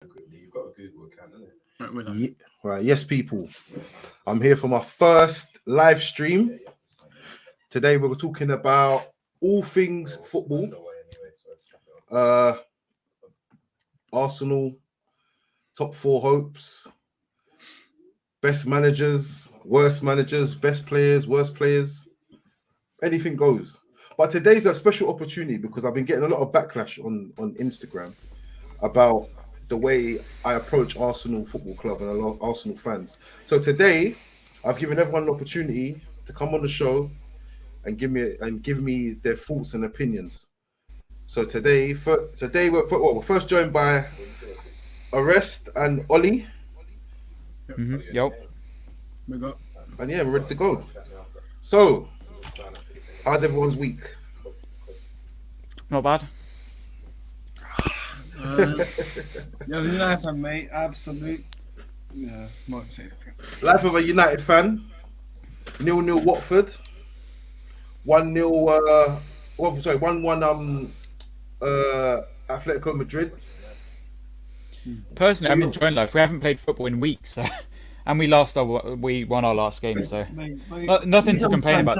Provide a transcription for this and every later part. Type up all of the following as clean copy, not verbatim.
Quickly, you've got a Google account, isn't it? Right, we're Ye- right, yes, people. I'm here for my first live stream. Today we're talking about all things football. Arsenal, top four hopes, best managers, worst managers, best players, worst players. Anything goes. But today's a special opportunity because I've been getting a lot of backlash on Instagram about the way I approach Arsenal Football Club and a lot of Arsenal fans. So today, I've given everyone an opportunity to come on the show and give me their thoughts and opinions. So today we're first joined by Arrest and Ollie. Yep. We got. And yeah, we're ready to go. So, how's everyone's week? Not bad. Yeah, United fan, mate. Absolute. Yeah, not say anything. Life of a United fan. 0-0 Watford. 1-0. 1-1. Atletico Madrid. Personally, I'm enjoying life. We haven't played football in weeks, so, and we won our last game, so nothing to complain about.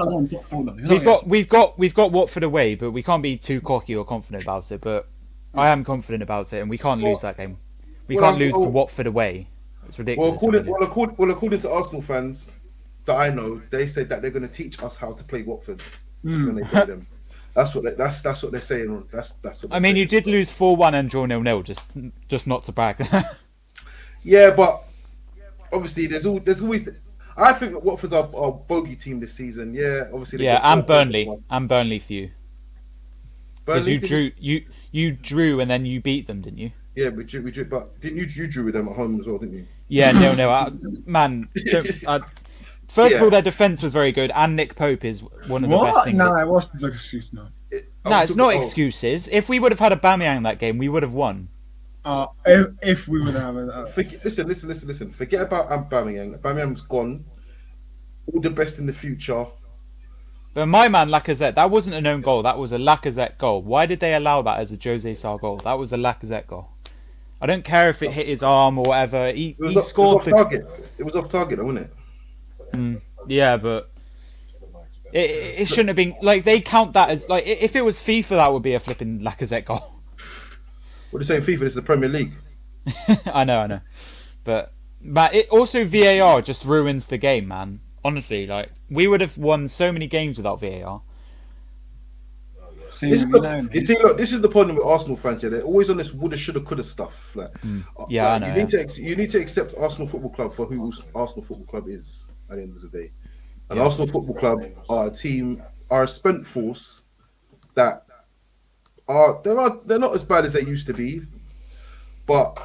We've got Watford away, but we can't be too cocky or confident about it. But I am confident about it, and we can't lose that game. We can't lose to Watford away. It's ridiculous. According to Arsenal fans that I know, they said that they're going to teach us how to play Watford when they play them. That's what they're saying. That's what. I mean, you did lose 4-1 and draw 0-0, just not to brag. Yeah, but obviously there's always. I think that Watford's our bogey team this season. Yeah, obviously. Yeah, and Burnley for you. Because you drew and then you beat them, didn't you? Yeah, we drew, but didn't you drew with them at home as well, didn't you? Yeah, no, man. First of all, their defense was very good, and Nick Pope is one of the best things. No, what's the excuse now? No, it's not excuses. If we would have had a Aubameyang that game, we would have won. If we would have Listen. Forget about Aubameyang. Aubameyang's gone. All the best in the future. But my man Lacazette, that wasn't a known goal. That was a Lacazette goal. Why did they allow that as a Jose Sá goal? That was a Lacazette goal. I don't care if it hit his arm or whatever. He scored the target. It was off target, wasn't it? Yeah, but it shouldn't have been. Like, they count that as, like, if it was FIFA, that would be a flipping Lacazette goal. What are you saying, FIFA? This is the Premier League. I know. But it also, VAR just ruins the game, man. Honestly, like, we would have won so many games without VAR. This is the problem with Arsenal fans. Yeah, they're always on this woulda, shoulda, coulda stuff. Like, yeah, like, I know. You need to accept Arsenal Football Club for who Arsenal Football Club is at the end of the day. And Arsenal Football Club are a spent force that they're not as bad as they used to be. But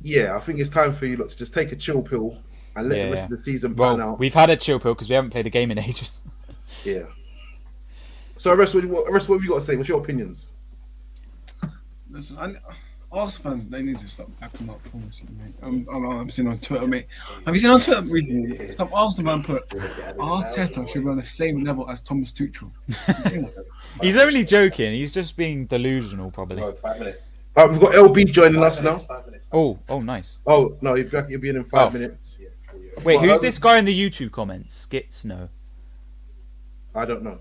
yeah, I think it's time for you lot to just take a chill pill and let the rest of the season pan out. We've had a chill pill because we haven't played a game in ages. Yeah. So, Arrest, what have you got to say? What's your opinions? Listen, Arsenal fans, they need to stop acting up. I'm seeing on Twitter, mate. Have you seen on Twitter recently? Some Arsenal man put Arteta should be on the same level as Thomas Tuchel. He's only joking. He's just being delusional, probably. 5 minutes. We've got LB joining us now. Oh, nice. Oh no, he'll be in 5 minutes. Wait, who's this guy in the YouTube comments? Skits? No. I don't know.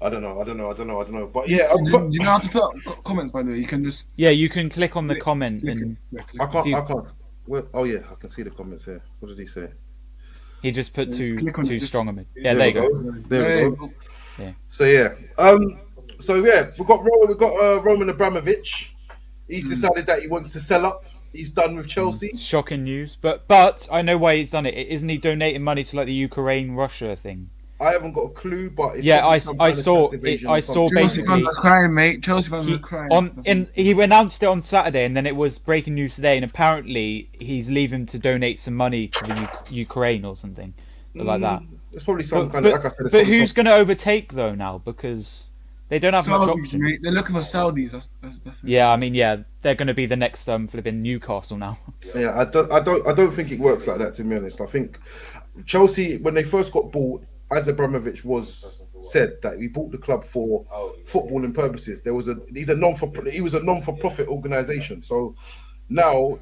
I don't know. But yeah, do you know how to put comments? By the way, you can just you can click on the comment and I can't. Well, oh yeah, I can see the comments here. What did he say? He just put too strong on me. Yeah, there you go. There we go. Yeah. So yeah, we've got Roman Abramovich. He's decided that he wants to sell up. He's done with Chelsea. Shocking news, but I know why he's done it. Isn't he donating money to like the Ukraine-Russia thing? I haven't got a clue, but it's I saw basically. Crying, mate. Chelsea fans are crying. He announced it on Saturday, and then it was breaking news today, and apparently he's leaving to donate some money to the Ukraine or something like that. It's probably some kind of. Like I said, but who's going to overtake though now? Because they don't have much options. Mate. They're looking for Saudis. That's yeah, I mean, they're going to be the next flipping Newcastle now. Yeah, I don't think it works like that. To be honest, I think Chelsea when they first got bought, as Abramovich was said that he bought the club for footballing purposes. He was a non-for-profit organization. So now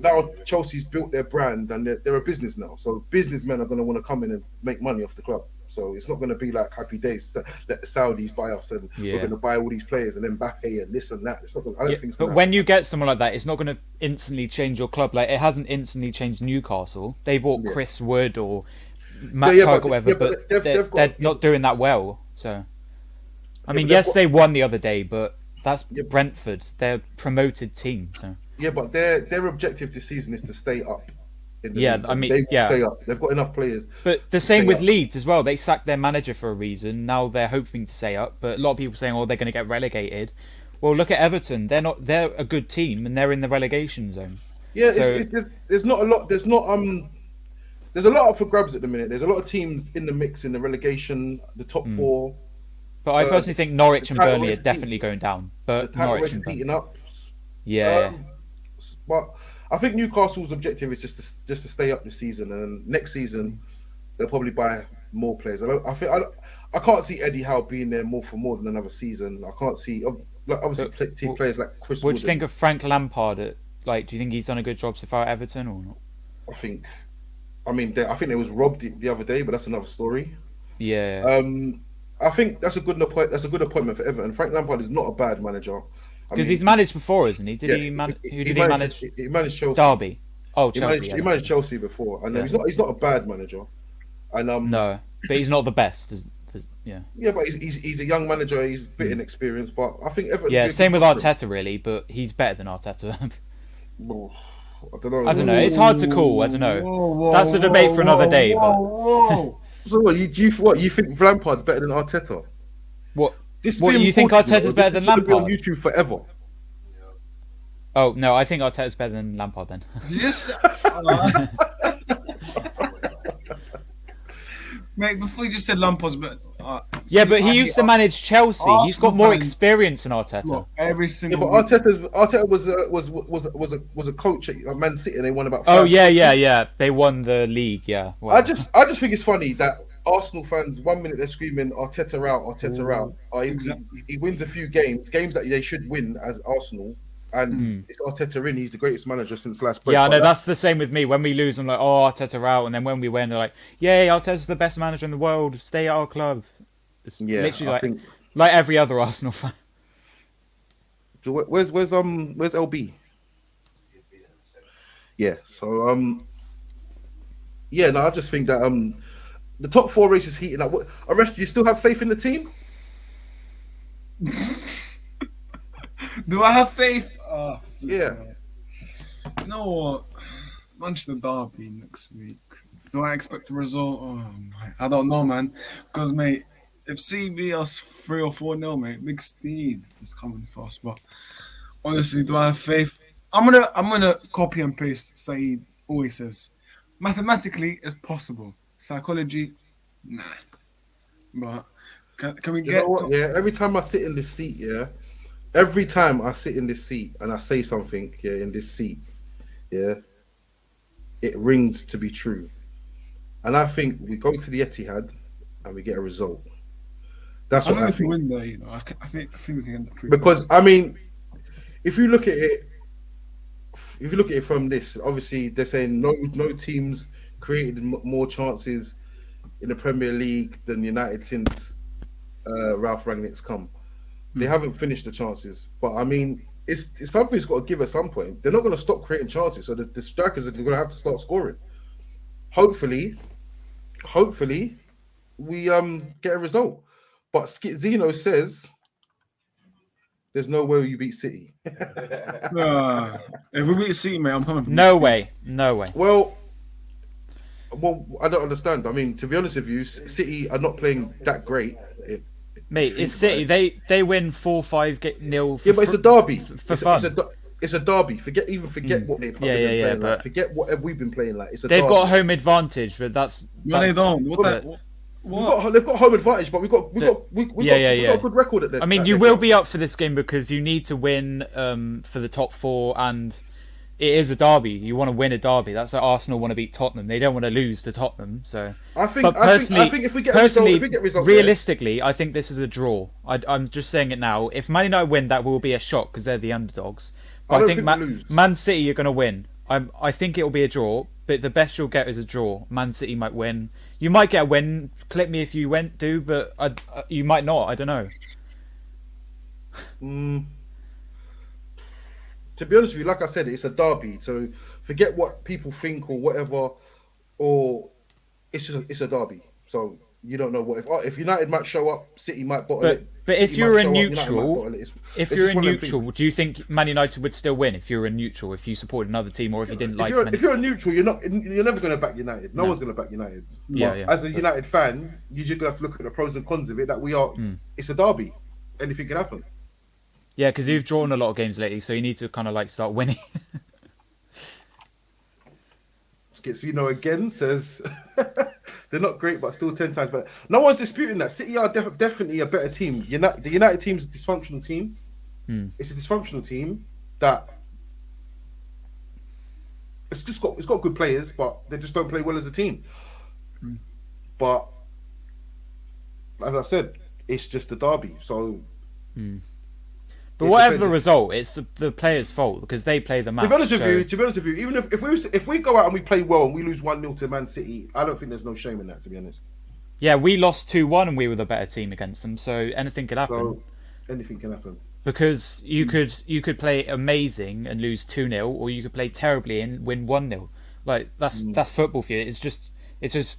Chelsea's built their brand and they're a business now. So businessmen are going to want to come in and make money off the club. So it's not going to be like happy days. Let the Saudis buy us and we're going to buy all these players and then Mbappe and this and that. It's not gonna, I don't think. It's but when you get someone like that, it's not going to instantly change your club. Like it hasn't instantly changed Newcastle. They bought Chris Wood or Matt Tark or whatever, but they're not doing that well. So I mean, yes, they won the other day, but that's Brentford. They're a promoted team. So yeah, but their objective this season is to stay up. I mean, they will stay up. They've got enough players. But the same with Leeds as well. They sacked their manager for a reason. Now they're hoping to stay up. But a lot of people saying, "Oh, they're going to get relegated." Well, look at Everton. They're a good team and they're in the relegation zone. Yeah, so, there's not a lot. There's a lot up for grabs at the minute. There's a lot of teams in the mix in the relegation, the top four. But I personally think Norwich and Burnley are definitely going down. But Norwich and heating up. Yeah. But I think Newcastle's objective is just to stay up this season, and next season they'll probably buy more players. I can't see Eddie Howe being there more than another season. I can't see obviously team players like Chris. What do you think of Frank Lampard? Do you think he's done a good job so far at Everton or not? I think they was robbed the other day, but that's another story. Yeah. I think that's a good appointment for Everton. Frank Lampard is not a bad manager. Because he's managed before, isn't he? Who did he manage? He managed Chelsea. Derby. Oh, Chelsea. He managed Chelsea before, and he's not a bad manager. And no, but he's not the best. Yeah. Yeah, but he's a young manager. He's a bit inexperienced, but I think Everton. Yeah, same with Arteta, really, but he's better than Arteta. Well, I don't know. It's hard to call. I don't know. That's a debate for another day. So what you think Lampard's better than Arteta? What you think Arteta's better than Lampard? On YouTube forever. Oh no, I think Arteta's better than Lampard then. Yes. Mate, before you just said Lampard's better. But he used to manage Chelsea. He's got more experience than Arteta. Look, every single. But Arteta was a coach at Man City, and they won about. Yeah. They won the league. Yeah. Well. I just think it's funny that Arsenal fans 1 minute they're screaming Arteta out. He wins a few games that they should win as Arsenal. And it's Arteta in. He's the greatest manager since last break. Yeah, I know. That's the same with me. When we lose, I'm like, oh, Arteta out. And then when we win, they're like, yay, Arteta's the best manager in the world. Stay at our club. It's literally like every other Arsenal fan. So where's LB? Yeah. So I just think that the top four race is heating up. Arrest, do you still have faith in the team? Do I have faith? Yeah. You know what? Manchester Derby next week. Do I expect a result? I don't know, man. Because, mate, if CB us 3 or 4-0, mate, Big Steve is coming for us. But honestly, do I have faith? I'm gonna copy and paste Saeed always says. Mathematically, it's possible. Psychology, nah. But can we get? Every time I sit in this seat, every time I sit in this seat and I say something, in this seat, it rings to be true. And I think we go to the Etihad and we get a result. That's what I think. If we win there, I think we can get 3 because I mean, if you look at it from this, obviously they're saying no teams created more chances in the Premier League than United since Ralph Rangnick's come. They haven't finished the chances, but I mean, it's something's got to give at some point. They're not going to stop creating chances, so the strikers are going to have to start scoring. Hopefully, we get a result. But Zeno says there's no way you beat City. If we beat City, mate, I'm coming. No way. Well, I don't understand. I mean, to be honest with you, City are not playing that great. Mate, it's City. They win 4-5-0. Yeah, but it's a derby. For fun. It's a derby. Forget what they've been playing like. Forget what we've been playing like. It's a derby. They've got home advantage, but that's they don't. They've got home advantage, but we got a good record at that. I mean, you will be up for this game because you need to win for the top 4, and it is a derby. You want to win a derby. That's why Arsenal want to beat Tottenham. They don't want to lose to Tottenham. So, I think, but I personally, think if we get a result, realistically, I think this is a draw. I'm just saying it now. If Man United win, that will be a shock because they're the underdogs. But I think Man City are going to win. I think it will be a draw, but the best you'll get is a draw. Man City might win. You might get a win. Clip me if you do, but you might not. I don't know. To be honest with you, like I said, it's a derby. So forget what people think or whatever, or it's a derby. So you don't know what if United might show up, City might bottle it. But if you're a neutral, do you think Man United would still win if you're a neutral? If you supported another team, or if you didn't if you're a neutral, you're never going to back United. No one's going to back United. Yeah. As a United fan, you're just going to have to look at the pros and cons of it. That we are, it's a derby. Anything can happen. Yeah, because you've drawn a lot of games lately, so you need to kind of like start winning. Skitsino again says they're not great, but still 10 times better. No one's disputing that. City are definitely a better team. The United team's a dysfunctional team. It's a dysfunctional team that it's got good players, but they just don't play well as a team. But as I said, it's just a derby. So. But whatever the result, it's the players' fault because they play the match. To be honest with you, even if we go out and we play well and we lose 1-0 to Man City, I don't think there's no shame in that. To be honest. Yeah, we lost 2-1 and we were the better team against them, so anything could happen. So, anything can happen. Because you could play amazing and lose 2-0, or you could play terribly and win 1-0. Like that's football for you. It's just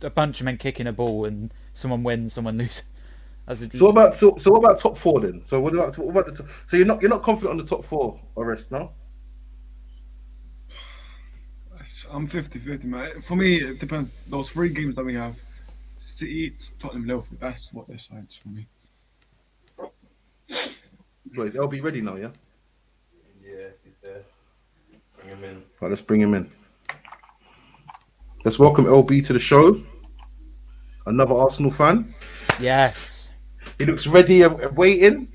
a bunch of men kicking a ball and someone wins, someone loses. So what about top four then? So what about the so you're not confident on the top four, Orest, no? I'm 50-50, man. For me, it depends. Those 3 games that we have, City, Tottenham, Liverpool. That's what their sides for me. Wait, they'll be ready now, yeah? Yeah, he's there. Bring him in. Right, let's bring him in. Let's welcome LB to the show. Another Arsenal fan. Yes. He looks ready and waiting.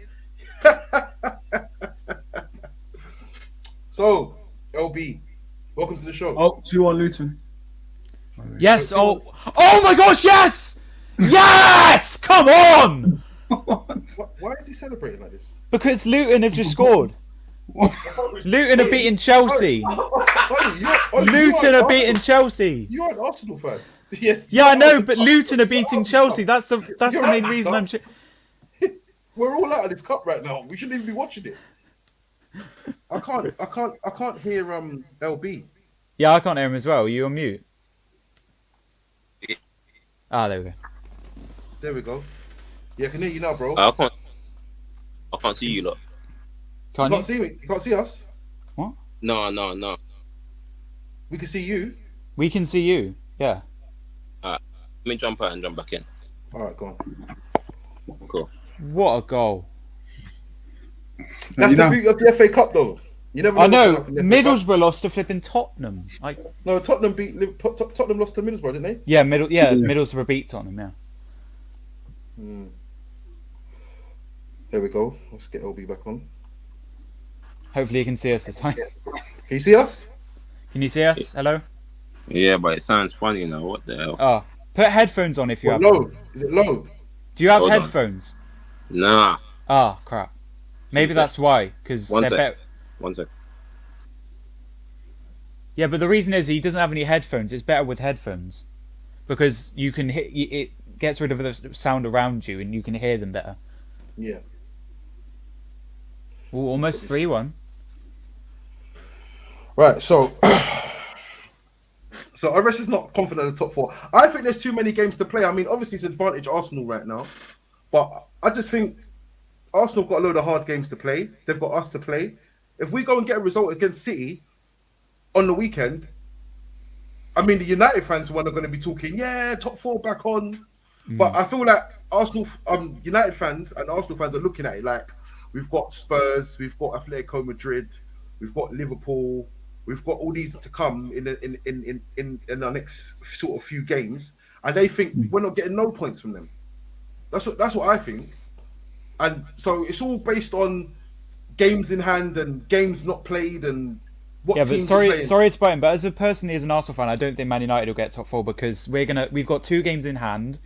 So, LB, welcome to the show. Oh, 2-1 Luton. Yes. Oh my gosh, yes! Yes! Come on! Why is he celebrating like this? Because Luton have just scored. Luton are beating Chelsea. Luton are beating Chelsea. You're an Arsenal fan. Yeah, I know, but Luton are beating Chelsea. That's the main reason I'm. We're all out of this cup right now. We shouldn't even be watching it. I can't hear LB. Yeah, I can't hear him as well. Are you on mute? There we go. There we go. Yeah, I can hear you now, bro. I can't see you lot. You can't see me. You can't see us. What? No. We can see you. We can see you. Yeah. Let me jump out and jump back in. All right, go on. Cool. What a goal! That's the beauty of the FA Cup, though. You never. I know. Middlesbrough lost to flipping Tottenham. No, Tottenham Tottenham lost to Middlesbrough, didn't they? Yeah, Middlesbrough beat Tottenham. Yeah. There we go. Let's get LB back on. Hopefully you can see us this time. Can you see us? Can you see us? Hello? Yeah, but it sounds funny now. What the hell? Oh, put headphones on if you have low. them. Is it low? Do you have Hold on. headphones? Nah. Ah, crap. Maybe that's why, because they're better. 1 sec. Yeah, but the reason is he doesn't have any headphones. It's better with headphones because you can it gets rid of the sound around you and you can hear them better. Yeah. Ooh, almost 3-1. Right, so Orest is not confident in the top four. I think there's too many games to play. I mean, obviously it's advantage Arsenal right now, but I just think Arsenal got a load of hard games to play. They've got us to play. If we go and get a result against City on the weekend, I mean, the United fans are going to be talking, yeah, top four back on. But I feel like Arsenal, United fans and Arsenal fans are looking at it like we've got Spurs, we've got Atletico Madrid, we've got Liverpool, we've got all these to come in our next sort of few games, and they think we're not getting no points from them. That's what I think, and so it's all based on games in hand and games not played, and What Yeah, but teams are playing. sorry to butt in, but as a personally as an Arsenal fan, I don't think Man United will get top four because we've got 2 games in hand.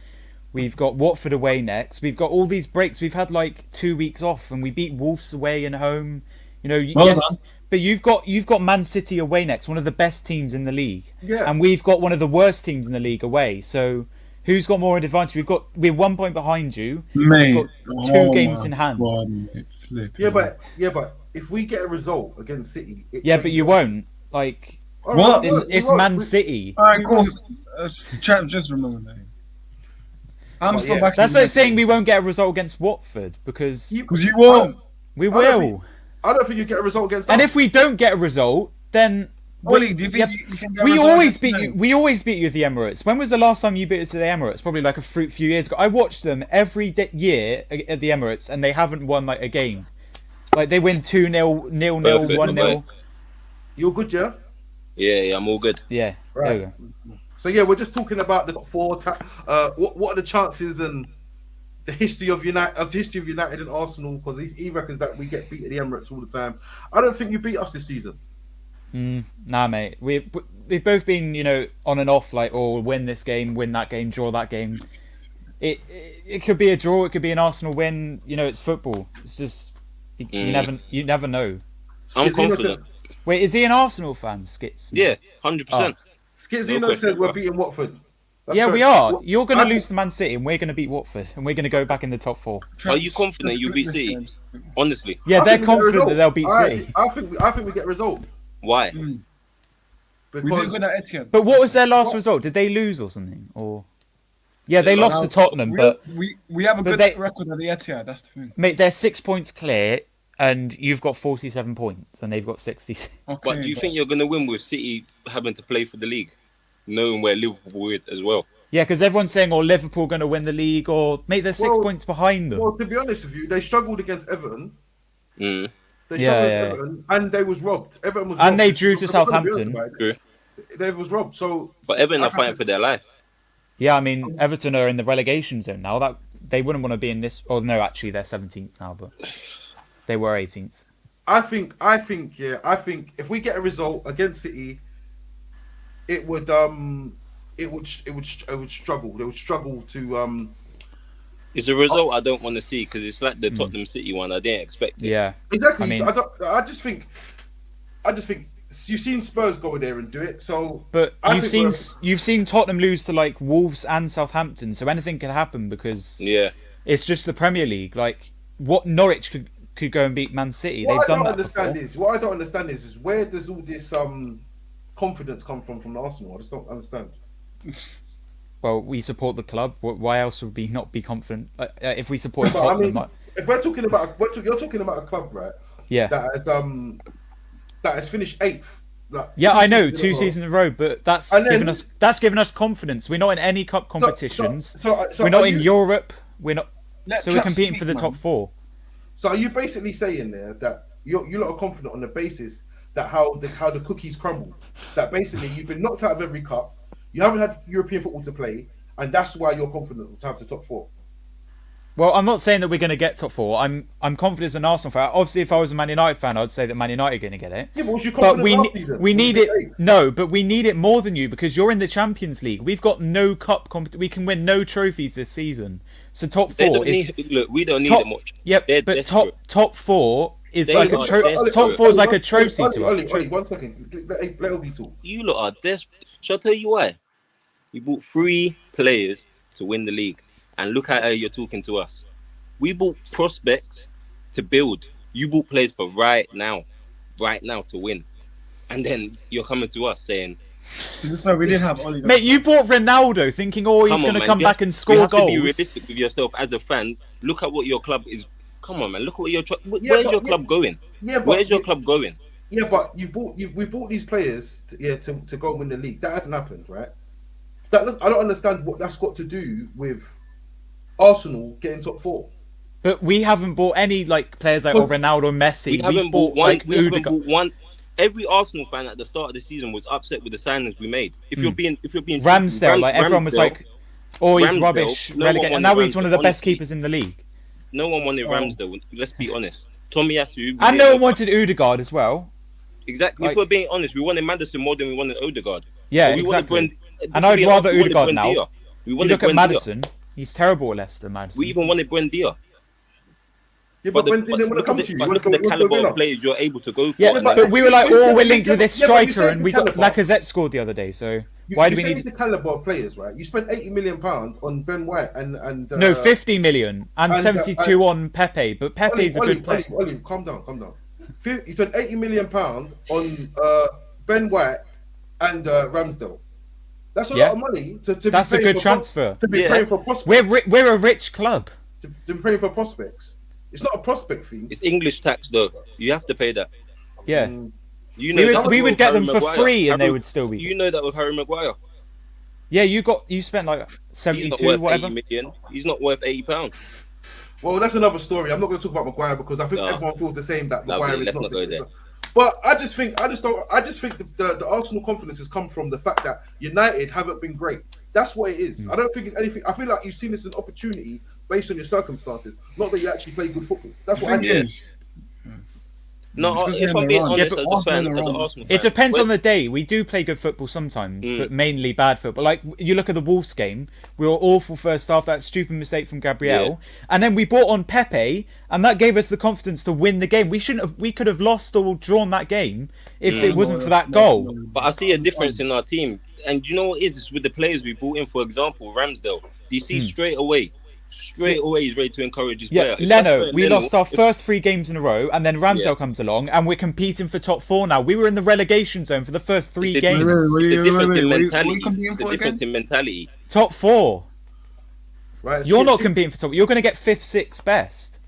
We've got Watford away next. We've got all these breaks. We've had like 2 weeks off, and we beat Wolves away and home. You know, Well yes, done. but you've got Man City away next, one of the best teams in the league, Yeah. and we've got one of the worst teams in the league away. So who's got more advantage? We're 1 point behind you. Mate, We've got 2 games in hand. Yeah, but if we get a result against City, Yeah, but you won't. Like, All What? right, it's we- Man we- City. All right, cool. Chat, just remember that. I'm But still yeah, back. That's why I'm saying we won't get a result against Watford because Because you won't. we I don't will. think- I don't think you get a result against And us. if we don't get a result, then Ollie, do you think Yep. you can get a we result always against beat them? you. We always beat you at the Emirates. When was the last time you beat us at the Emirates? Probably like a few years ago. I watched them every year at the Emirates, and they haven't won like a game. Like they win 2-0, 0-0, Perfect, 1-0. You're good, yeah. Yeah, I'm all good. Yeah, Right. there we go. So yeah, we're just talking about the top 4. What are the chances and the history of United and Arsenal? Because he reckons that we get beat at the Emirates all the time. I don't think you beat us this season. Nah, mate. We've both been, you know, on and off. Like, oh, win this game, win that game, draw that game. It could be a draw. It could be an Arsenal win. You know, it's football. It's just you never know. I'm Skizino confident. Wait, is he an Arsenal fan, Skits? Yeah, 100%. Skizino No question, says we're bro. beating Watford. That's Yeah, correct. we are. What- You're going to I- lose to Man City, and we're going to beat Watford, and we're going to go back in the top 4. Are you confident you'll beat City? Honestly, Yeah, I they're think we get a confident result. that they'll beat City. I think we get a result why? We did because good at Etihad. But what was their last result? Did they lose or something? Or yeah, they lost to Tottenham, but we have a but good they- record at the Etihad. That's the thing. mate, they're 6 points clear, and you've got 47 points, and they've got 66. Okay, But do you think you're going to win with City having to play for the league, knowing where Liverpool is as well? Yeah, because everyone's saying, "Oh, Liverpool going to win the league," or mate, they're 6 Well- points behind them. well, to be honest with you, they struggled against Everton. Mm. They Yeah, struggled yeah. against Everton, and they was robbed. Everton was And robbed. they drew to I'm not gonna be Southampton. honest about it. They was robbed. So, But Everton I are fighting can't- for their life. Yeah, I mean, Everton are in the relegation zone now. That they wouldn't want to be in this. Oh no, actually, they're 17th now, but they were 18th. I think if we get a result against City, it would struggle. They would struggle to It's a result I don't want to see because it's like the Tottenham City one. I didn't expect it. Yeah, exactly. I mean- I just think you've seen Spurs go there and do it. So, but I you've think seen Tottenham lose to like Wolves and Southampton, so anything could happen because Yeah. it's just the Premier League. Like what Norwich could go and beat Man City. what They've done I that don't understand before. is what I don't understand is where does all this confidence come from Arsenal? I just don't understand. Well, we support the club. Why else would we not be confident if we supported But I Tottenham? mean, if we're talking about you're talking about a club, right? Yeah. That has finished 8th. Like, Yeah, I know, seasons in a 2 row. seasons in a row, but that's And then- given us confidence. We're not in any cup competitions. So we're not are in you- Europe. We're not. Let So we're Chaps competing speak, for the man. top 4. So are you basically saying there that you lot are confident on the basis that how the cookies crumble? That basically you've been knocked out of every cup, you haven't had European football to play, and that's why you're confident to have the top 4. Well, I'm not saying that we're going to get top 4. I'm confident as an Arsenal fan. Obviously, if I was a Man United fan, I'd say that Man United are going to get it. Yeah, but was you But confident last season? we Was need you it. 8th? No, but we need it more than you because you're in the Champions League. We've got no cup. We can win no trophies this season. So top They 4 don't is need, look, we don't need top. it much. Yep, They're but desperate. top 4 is They like a are trophy. desperate. Top 4 is like a Ollie, trophy to Ollie, us. Ollie, 1 second. Let Obi talk. You lot are desperate. Shall I tell you why? You bought 3 players to win the league, and look how you're talking to us. We bought prospects to build. You bought players for right now to win, and then you're coming to us saying, No, we did have Ollie. Mate, you bought Ronaldo thinking, oh, he's going to man, come you back have- and you score have to be goals. realistic with yourself as a fan. Look at what your club is. Come on, man. Look at what Yeah, where's but- your club going? Yeah, but Where's your club going? Yeah, but we bought these players to go win the league. That hasn't happened, right? I don't understand what that's got to do with Arsenal getting top 4. But we haven't bought any like players like Ronaldo, Messi. We haven't We've bought one. like We haven't Ødegaard. bought one. Every Arsenal fan at the start of the season was upset with the signings we made. If you're being Ramsdale, like everyone was like, oh, he's Ramsdale, rubbish, no one relegated. And wanted now he's one of the Ramsdale, best honestly. keepers in the league. no one wanted Ramsdale. Let's be honest. Tomiyasu. And no one wanted Ødegaard as well. Exactly. Like- If we're being honest, we wanted Madison more than we wanted Odegaard. Yeah, Or we wanted exactly. Brand- And I'd rather we wanted Odegaard now. Buendia. We You wanted look at Buendia. Madison. He's terrible at Leicester, Madison. We even wanted Buendia. Yeah, but when But didn't want to look come at to you. the, You but want look to at the go caliber Villa. of players you're able to go for. Yeah, and but- but we were like, Yeah, we're linked with this yeah, but you striker, said and the we got caliber. Lacazette scored the other day. So You, why you do we say need? it's the caliber of players, right? You spent £80 million on Ben White and No, 50 million and 72 on Pepe, but Pepe's a good player. Oli, calm down. You spent £80 million on Ben White and Ramsdale. That's a Yeah. lot of money to be That's a paying good for transfer. to be Yeah. paying for prospects. We're a rich club. To be paying for prospects. It's not a prospect fee. It's English tax though. You have to pay that. Yeah, You know that we with would get them Harry for Maguire. free, and they Harry- would still be. You know that with Harry Maguire. Yeah, you spent like He's not 72, worth whatever. 80 million. He's not worth £80. Well, that's another story. I'm not going to talk about Maguire because I think No. everyone feels the same that Lovely, Maguire is let's not. not go there. But I just think the Arsenal confidence has come from the fact that United haven't been great. That's what it is. I don't think it's anything. I feel like you've seen this as an opportunity based on your circumstances, not that you actually play good football. That's what I thing think. is, No, It's 'cause if they're I'm being around. honest, Yeah, as but a Arsenal fan, are as an around. Arsenal fan, It depends when- on the day. We do play good football sometimes, Mm. but mainly bad football. Like you look at the Wolves game, we were awful first half. That stupid mistake from Gabriel, and then we brought on Pepe, and that gave us the confidence to win the game. We shouldn't have. We could have lost or drawn that game if it wasn't for that goal. But I see a difference in our team. And you know what it is? It's with the players we brought in, for example, Ramsdale. Do you see straight away he's ready to encourage his Yeah, player. If that's Leno. where We Leno- lost our first 3 games in a row, and then Ramsdale Yeah. comes along, and we're competing for top 4 now. We were in the relegation zone for the first 3 It's the games. difference- Wait, it's the difference wait, in what are you mentality. competing It's the for difference again? in mentality. Top 4. Right? You're not competing for top. You're going to get 5th, 6th best.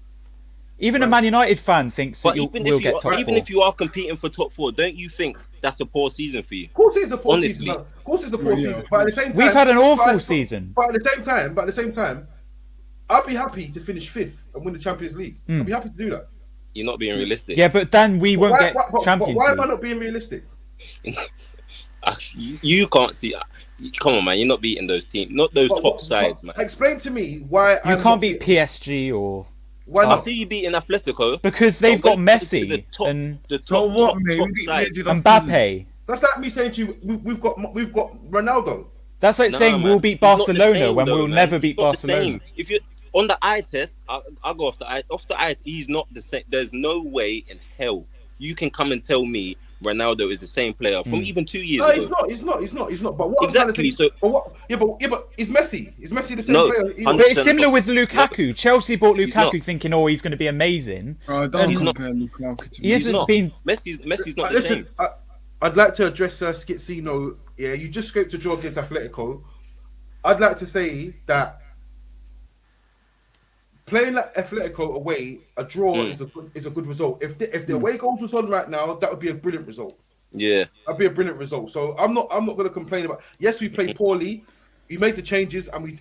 Even a Man United fan thinks that But even we'll if you get top 4. even if you are competing for top 4, don't you think that's a poor season for you? Of course, it's a poor Honestly. season. Of course, it's a poor Yeah, season. of But at the same time, We've had an awful but- season. But at the same time, I'd be happy to finish 5th and win the Champions League. I'd be happy to do that. You're not being realistic. Yeah, but then we won't get but Champions why am I League. not being realistic? You can't see. Come on, man. You're not beating those teams, not those top sides, man. Explain to me why You I'm can't not beat being- PSG or Why I not? see you beating Atletico. because they've But got when it comes to Messi the top, and the So top, what, top, mate? top We did sides. last season. Mbappe. That's like me saying to you, we've got Ronaldo. That's like Nah, saying man. we'll beat He's not the Barcelona same, when though, we'll man. never He's beat not the Barcelona. same. If you on the eye test, I'll go off the eye. Off the eye, he's not the same. There's no way in hell you can come and tell me Ronaldo is the same player from even 2 years No, ago. he's not. But what Exactly, I'm trying to say, so- but what? Yeah, but is Messi? Is Messi the same No, player? 100%. But it's similar with Lukaku. Chelsea bought He's not. Lukaku thinking, oh, he's going to be amazing. Bro, don't He's not- compare Lukaku to He me. hasn't not. been. Messi's not the Listen, same. I'd like to address Skizzino. Yeah, you just scraped a draw against Atletico. I'd like to say that playing like Atletico away, a draw is a good result. If the away goals was on right now, that would be a brilliant result. Yeah, That'd be a brilliant result. So I'm not going to complain about. Yes, we played poorly. We made the changes and we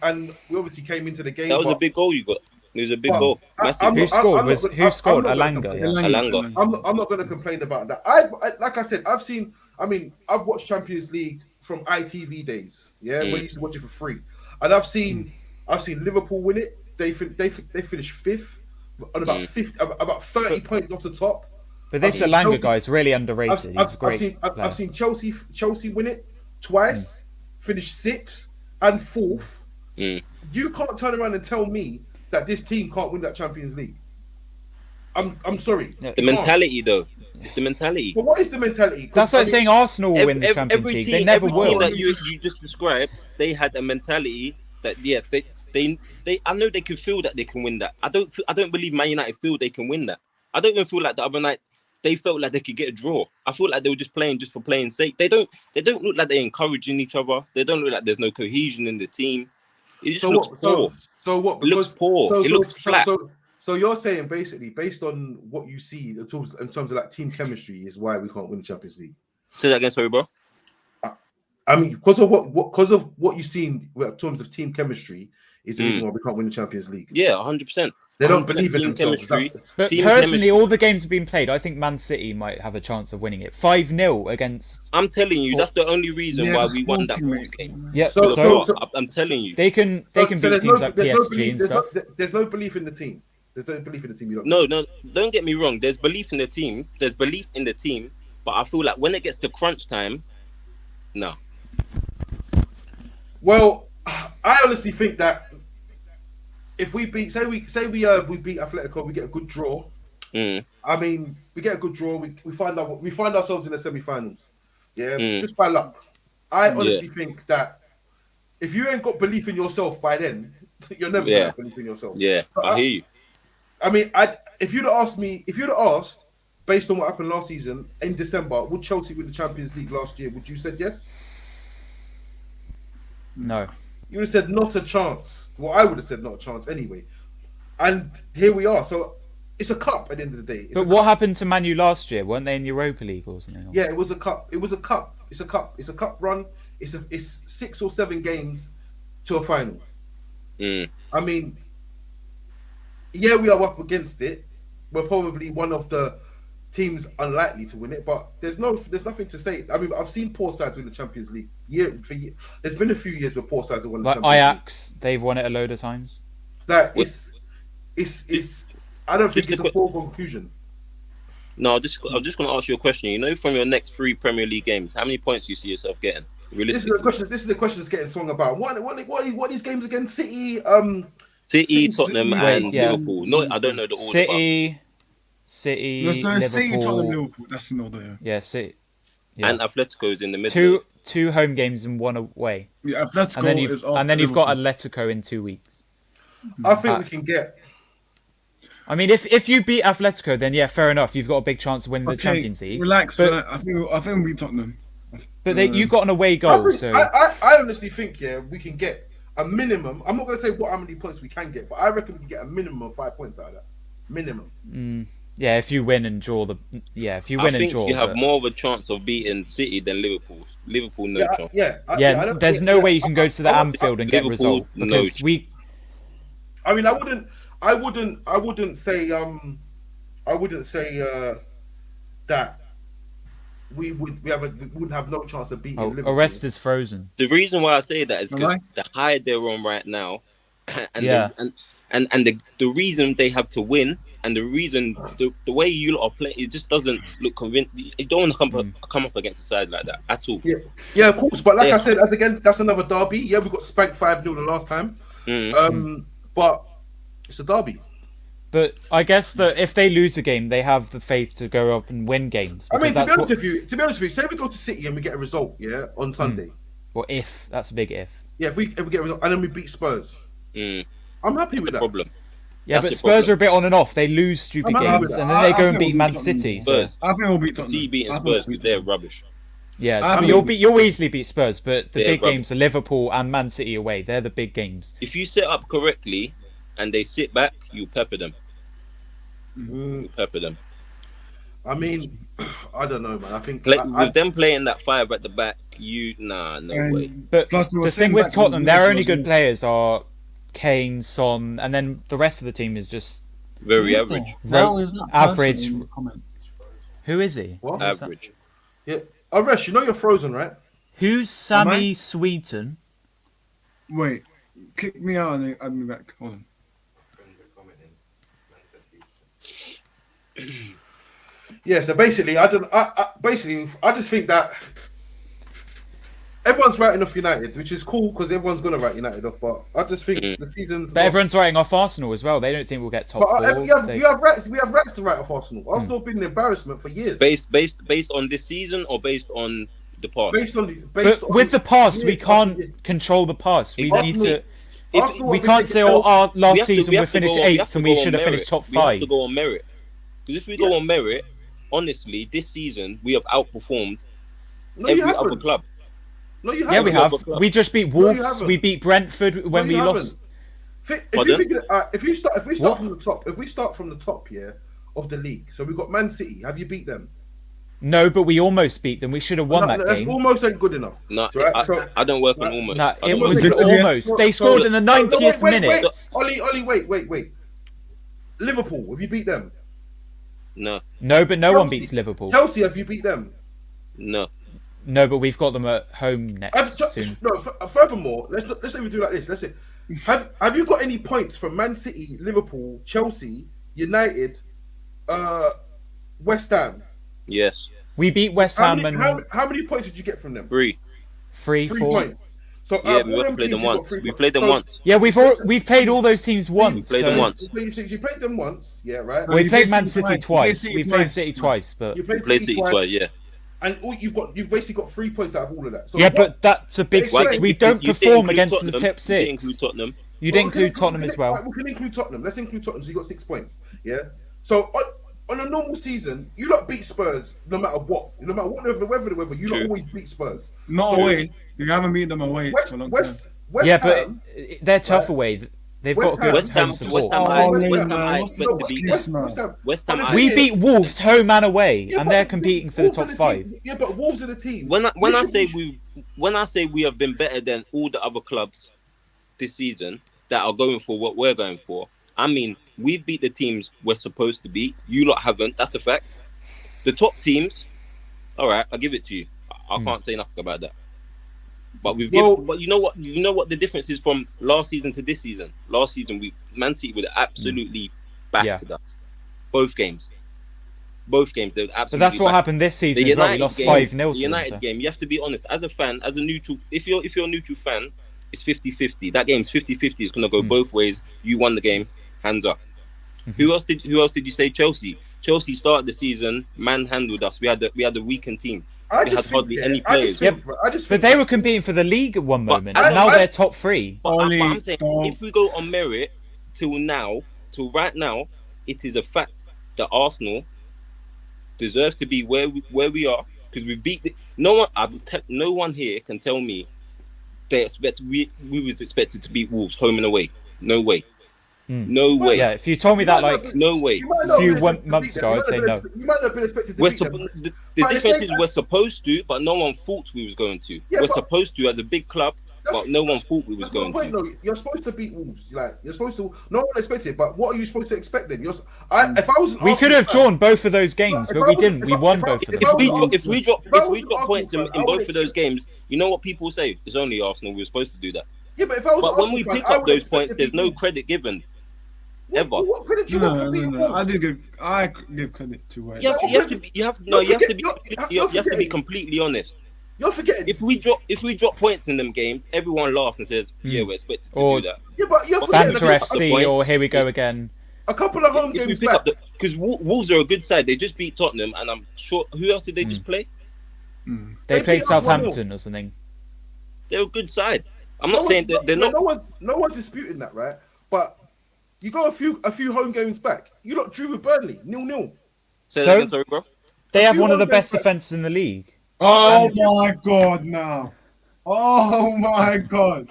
obviously came into the game. that was a but- big goal you got. It was a big but goal. I- Massive. I'm Who not- scored? I'm not gonna- Who I'm scored? not gonna Alanga. complain. Yeah. Alanga. I'm not going to complain about that. I like I said, I've watched Champions League from ITV days. Yeah, when I used to watch it for free, and I've seen Liverpool win it. They finished 5th on about 30 points off the top. But this I've seen Alanga Chelsea- guy's really underrated. He's a great I've player. seen Chelsea win it twice, finish 6th and 4th. You can't turn around and tell me that this team can't win that Champions League. I'm sorry. Yeah. The mentality, though. It's the mentality. But what is the mentality? That's why I'm saying Arsenal will win the Every Champions League. team, They never every team will. that you just described, they had a mentality that they I know they can feel that they can win that. I don't believe Man United feel they can win that. I don't even feel like the other night they felt like they could get a draw. I feel like they were just playing just for playing sake. They don't look like they're encouraging each other. They don't look like there's no cohesion in the team. It just looks poor. So what? It looks poor. It looks flat. So you're saying basically, based on what you see in terms of like team chemistry, is why we can't win the Champions League. Say that again, sorry, bro. I mean, because of what you've seen in terms of team chemistry is the reason why we can't win the Champions League. Yeah, 100%. They don't believe in team themselves. chemistry. But Team personally, chemistry. all the games have been played. I think Man City might have a chance of winning it. 5-0 against. I'm telling you, that's the only reason why we won that Sporting, Wolves mate. game. Yeah, So- so, I'm telling you. they can So beat there's teams like there's no PSG belief- and there's no- stuff. There's no belief in the team. There's no belief in the team. You don't. No, don't get me wrong. There's belief in the team. There's belief in the team, But I feel like when it gets to crunch time, no. Well, I honestly think that if we beat, say we beat Atletico, we get a good draw. I mean, we get a good draw. We find ourselves in the semi-finals. Yeah, just by luck. I honestly think that if you ain't got belief in yourself by then, you're never gonna have belief in yourself. Yeah, I hear you. I mean, if you'd have asked, based on what happened last season in December, would Chelsea win the Champions League last year? Would you said yes? No. You would have said not a chance. Well, I would have said not a chance anyway. And here we are. So it's a cup at the end of the day. But what happened to Man U last year? Weren't they in Europa League or something? Yeah, it was a cup. It was a cup. It's a cup. It's a cup run. It's 6 or 7 games to a final. I mean, yeah, we are up against it. We're probably one of the teams unlikely to win it, but there's nothing to say. I mean, I've seen poor sides win the Champions League There's been a few years where poor sides have won the Champions Ajax, League. they've won it a load of times. Like it's I don't think it's a poor conclusion. No, I'm just going to ask you a question. You know, from your next 3 Premier League games, how many points do you see yourself getting? This is the question that's getting swung about. What these games again? City, Tottenham, and Liverpool. No, I don't know the order. City, No, so Liverpool. City, Tottenham, Liverpool. That's in order. Yeah, City. Yeah. And Atletico's in the middle. Two home games and 1 away. Yeah, Atletico and then you've got Atletico in 2 weeks. I think we can get. I mean, if you beat Atletico, then yeah, fair enough. You've got a big chance of winning the Champions League. Relax. But, I think we'll beat Tottenham. But you got an away goal, I honestly think we can get a minimum. I'm not going to say how many points we can get, but I reckon we can get a minimum of 5 points out of that. Minimum. Yeah, if you win and draw I think you have more of a chance of beating City than Liverpool. Liverpool, no chance. There's no way you can go to the Anfield and get a result because I mean, I wouldn't say that we wouldn't have no chance of beating Liverpool. Arrest is frozen. The reason why I say that is because the high they're on right now, and the reason they have to win, and the reason the way you lot are playing, it just doesn't look convincing. You don't want to come up against a side like that at all. Yeah, of course. But like I said, that's another derby. Yeah, we got spanked 5-0 the last time. But it's a derby. But I guess that if they lose a game, they have the faith to go up and win games. I mean, to be honest with you, say we go to City and we get a result, on Sunday. Well, that's a big if. Yeah, if we get a result and then we beat Spurs, I'm happy with that. Problem. Yeah, but Spurs are a bit on and off. They lose stupid games and then they go and beat Man City. Spurs. I think we'll beat Tottenham. See beating Spurs because they're rubbish. Yeah, you'll easily beat Spurs, but the big games are Liverpool and Man City away. They're the big games. If you set up correctly and they sit back, you pepper them. You pepper them. I mean, I don't know, man. I think with them playing that 5 at the back, no way. But the thing with Tottenham, their only good players are Kane, Son, and then the rest of the team is just very average. Average. Who is he? What? Average. Yeah. Aresh, you know you're frozen, right? Who's Sammy Sweeten? Wait, kick me out and then add me back. Hold on. Yeah, so basically, I just think that everyone's writing off United, which is cool because everyone's gonna write United off. But I just think the season's. But everyone's writing off Arsenal as well. They don't think we'll get top 4. We have rights to write off Arsenal. Arsenal have been an embarrassment for years. Based on this season or based on the past? With the past, we can't control the past. We need to. We can't say, our last season we finished 8th and we should have finished top 5. We have to go on merit. Because if we go on merit, honestly, this season we have outperformed every other club. No, you haven't. Yeah, we have. We just beat Wolves. We beat Brentford when we lost. If we start from the top, of the league. So we've got Man City. Have you beat them? No, but we almost beat them. We should have won that game. Almost ain't good enough. No, I don't work on almost. No, it was an almost. They scored in the 90th minute. Ollie, wait. Liverpool, have you beat them? No. No, but no one beats Liverpool. Chelsea, have you beat them? No. No, but we've got them at home next soon. No. Furthermore, let's say we do like this. Let's say, have you got any points from Man City, Liverpool, Chelsea, United, West Ham? Yes. We beat West How Ham many, and how many points did you get from them? 3. 3, 3 4. points. So Yeah, we only played them once. We played them once. Yeah, we've played all those teams once. played them once. You played them once, yeah, right? We you played played Man City City twice. twice. You We played played City City twice, but You We played City twice, yeah. and you've basically got 3 points out of all of that. So yeah, what- but that's a big Why six. did We You don't didn't perform include against the Tottenham. top You didn't six. include Tottenham. You Well, didn't include Tottenham as well. We can include Tottenham. Let's include Tottenham. So you got 6 points. Yeah. So on a normal season, you lot beat Spurs no matter what. No matter what the weather, you lot True. always beat Spurs. Not So- away. You haven't beat them away for a long time. West Yeah, but Ham, they're tough away. They've got good West Ham- home support. West Ham- Oh, West West Ham- Ham, I what's expect the to beat excuse, them. man? West Ham. But We Yeah. beat Wolves home and away, Yeah, and but they're competing for the Wolves are top 5. team. Yeah, but Wolves are the team. When I We say we have been better than all the other clubs this season that are going for what we're going for, I mean we beat the teams we're supposed to beat. You lot haven't. That's a fact. The top teams, all right, I'll give it to you. I can't say nothing about that. But but you know what? You know what the difference is from last season to this season. Last season, Man City would have absolutely battered us. Both games. They would absolutely. So that's what happened this season as well. We lost 5-0 The to them. United So. game, you have to be honest. As a fan, as a neutral, if you're a neutral fan, it's 50-50. That game's 50-50. It's gonna go both ways. You won the game, hands up. Who else did you say? Chelsea. Chelsea started the season, manhandled us. We had a weakened team. We had hardly any players. But they were competing for the league at one But moment, I and don't- now they're top 3. But Ollie, I'm saying, don't. if we go on merit till right now, it is a fact that Arsenal deserves to be where we are because we beat no one here can tell me we was expected to beat Wolves home and away. No way. No way. Yeah, if you told me that like No way. a few months ago, I'd say no. You might not have been expected to We're beat them. the But difference it's is we're supposed to, but no one thought we was going to. Yeah, We're but- supposed to as a big club, but no one thought we was That's my going point, to. though. You're supposed to beat Wolves. Like you're supposed to. No one expects it, but what are you supposed to expect then? If I was, We could have drawn both of those games, but we didn't. We won both of them. If we drop points in Arsenal fan, I both would of those expect- games, you know what people say? It's only Arsenal. We were supposed to do that. Yeah, but if I was, But when we pick up those points, there's no credit. credit given. Ever. What credit do you want for beating No. Wolves? I give credit to West. You have to be completely honest. You're forgetting. If we drop points in them games, everyone laughs and says, "Yeah, we're expected to Or do that." Yeah, but you're forgetting. Banter a FC points. or here we go again. couple of home If we games pick back. up because Wolves are a good side. They just beat Tottenham, and I'm sure who else did they just play? They They played beat us 1-0. Southampton or something. They're a good side. I'm not saying that they're not. No one's disputing that, right? But you go a few home games back. You lot drew with Burnley 0-0. Say that So- again, sorry, bro. They have few one of the home games best back. defenses in the league. Oh my god, now. Oh my god.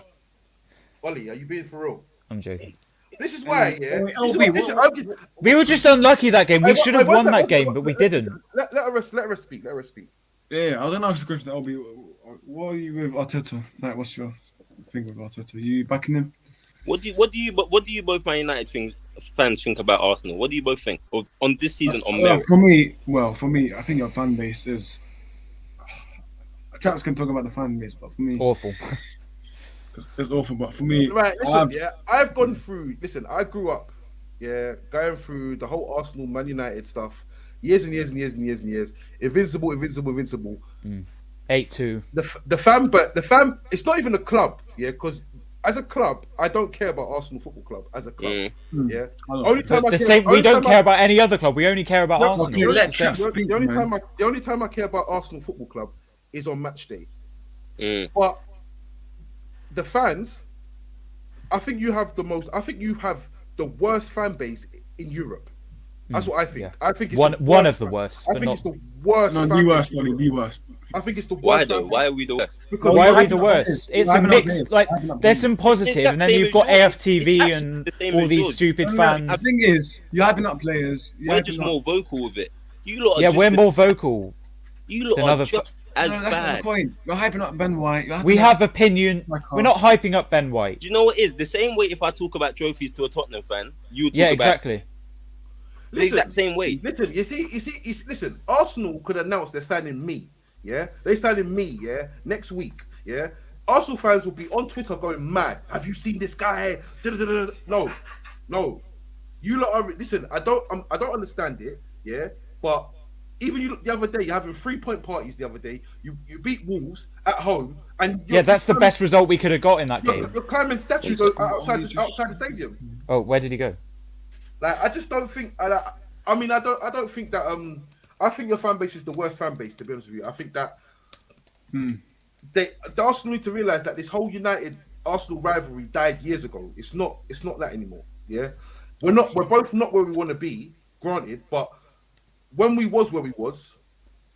Ollie, are you being for real? I'm joking. This is why, yeah. Wait, This is- I'm- We were just unlucky that game. We Hey, should have what's won that what's game, but we didn't. Let her speak. Let her speak. Yeah, I was gonna ask the question. What are you with Arteta? Like, what's your thing with Arteta? You backing him? What do you both Man United fans think about Arsenal? What do you both think on this season on Well, merit? for me, I think your fan base is. Chaps can talk about the fan base, but for me, Awful. it's awful. But for me, Right, listen, I've- I've gone through. Listen, I grew up, going through the whole Arsenal, Man United stuff, years and years and years and years and years. Invincible. 8-2. The fan. It's not even a club, because as a club, I don't care about Arsenal Football Club as a club. Yeah. I don't Only care. time I The care- same. We only don't time care about any other club. We only care about No, Arsenal. okay, It's let the same. Chaps speak, the man. only time I care about Arsenal Football Club is on match day. Mm. But the fans, I think you have the worst fan base in Europe. That's what I think. yeah. I think it's One the of worst the fan- worst, I but think not. it's the worst. No, fan the base worst, in Ollie, Europe. the worst. I think it's the worst. Why fan though? base. Why are we the worst? Because Why you're are we the hyping up worst? players. It's a You're hyping up mix. players. Like You're hyping up there's players. some positive, It's and then that you've same got as yours. AFTV It's and actually the same all as these yours. stupid The fans. thing is, you're hyping up players. We're just more vocal with it. You lot are Yeah, just we're as- more vocal. You lot than are other just as No, that's not the bad. point. You're hyping up Ben White. You're hyping We up- have opinion. My car. We're not hyping up Ben White. Do you know what it is? The same way if I talk about trophies to a Tottenham fan, you talk Yeah, about exactly. the exact same way. Listen, you see, listen. Arsenal could announce they're signing me. Yeah, they signing me. Yeah, next week. Yeah, Arsenal fans will be on Twitter going mad. Have you seen this guy? No. You lot are listen. I don't understand it. Yeah, but even you look the other day, you're having 3-point parties the other day. You beat Wolves at home, and Yeah, that's the best result we could have got in that game. You're climbing statues outside the stadium. Oh, where did he go? Like, I just don't think. I don't think that. I think your fan base is the worst fan base. To be honest with you, I think that the Arsenal need to realize that this whole United Arsenal rivalry died years ago. It's not that anymore. Yeah, we're both not where we want to be. Granted, but when we was where we was,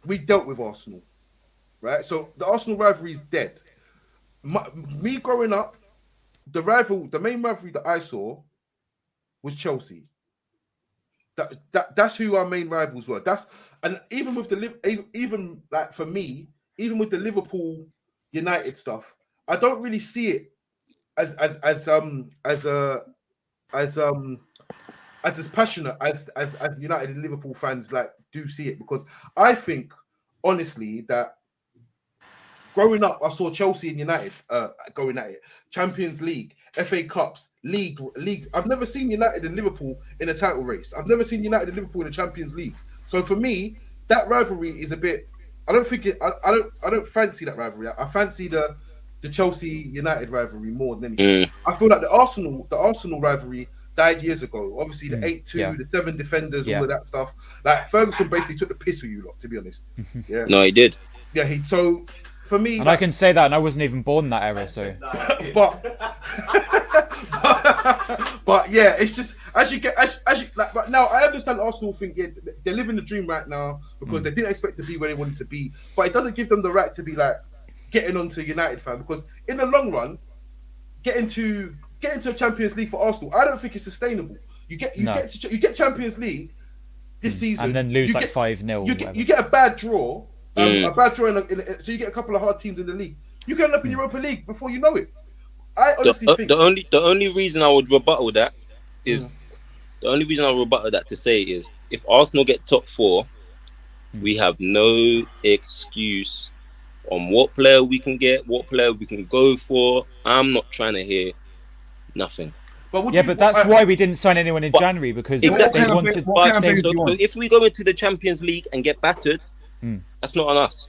we dealt with Arsenal, right? So the Arsenal rivalry is dead. Me growing up, the main rivalry that I saw was Chelsea. That's who our main rivals were. And even with even like for me, even with the Liverpool United stuff, I don't really see it as passionate as United and Liverpool fans like do see it, because I think honestly that growing up I saw Chelsea and United going at it, Champions League, FA Cups, league. I've never seen United and Liverpool in a title race. I've never seen United and Liverpool in the Champions League. So for me, that rivalry is a bit. I don't fancy that rivalry. I fancy the Chelsea United rivalry more than anything. I feel like the Arsenal rivalry died years ago. Obviously, the 8-2, the 7 defenders, all of that stuff. Like Ferguson basically took the piss with you lot, to be honest. Yeah. No, he did. Yeah, so for me, and I can say that, and I wasn't even born in that era, so. but yeah, it's just as you like. But now I understand Arsenal think they're living the dream right now because they didn't expect to be where they wanted to be, but it doesn't give them the right to be like getting onto United fan, because in the long run, getting to a Champions League for Arsenal, I don't think it's sustainable. You get Champions League this season and then lose like 5-0. You get a bad draw. So you get a couple of hard teams in the league. You can end up in Europa League before you know it. I honestly think the only reason I would rebuttal that is to say is if Arsenal get top 4, we have no excuse on what player we can get, what player we can go for. I'm not trying to hear nothing. But that's why we didn't sign anyone in January, because they wanted. So if we go into the Champions League and get battered, that's not on us.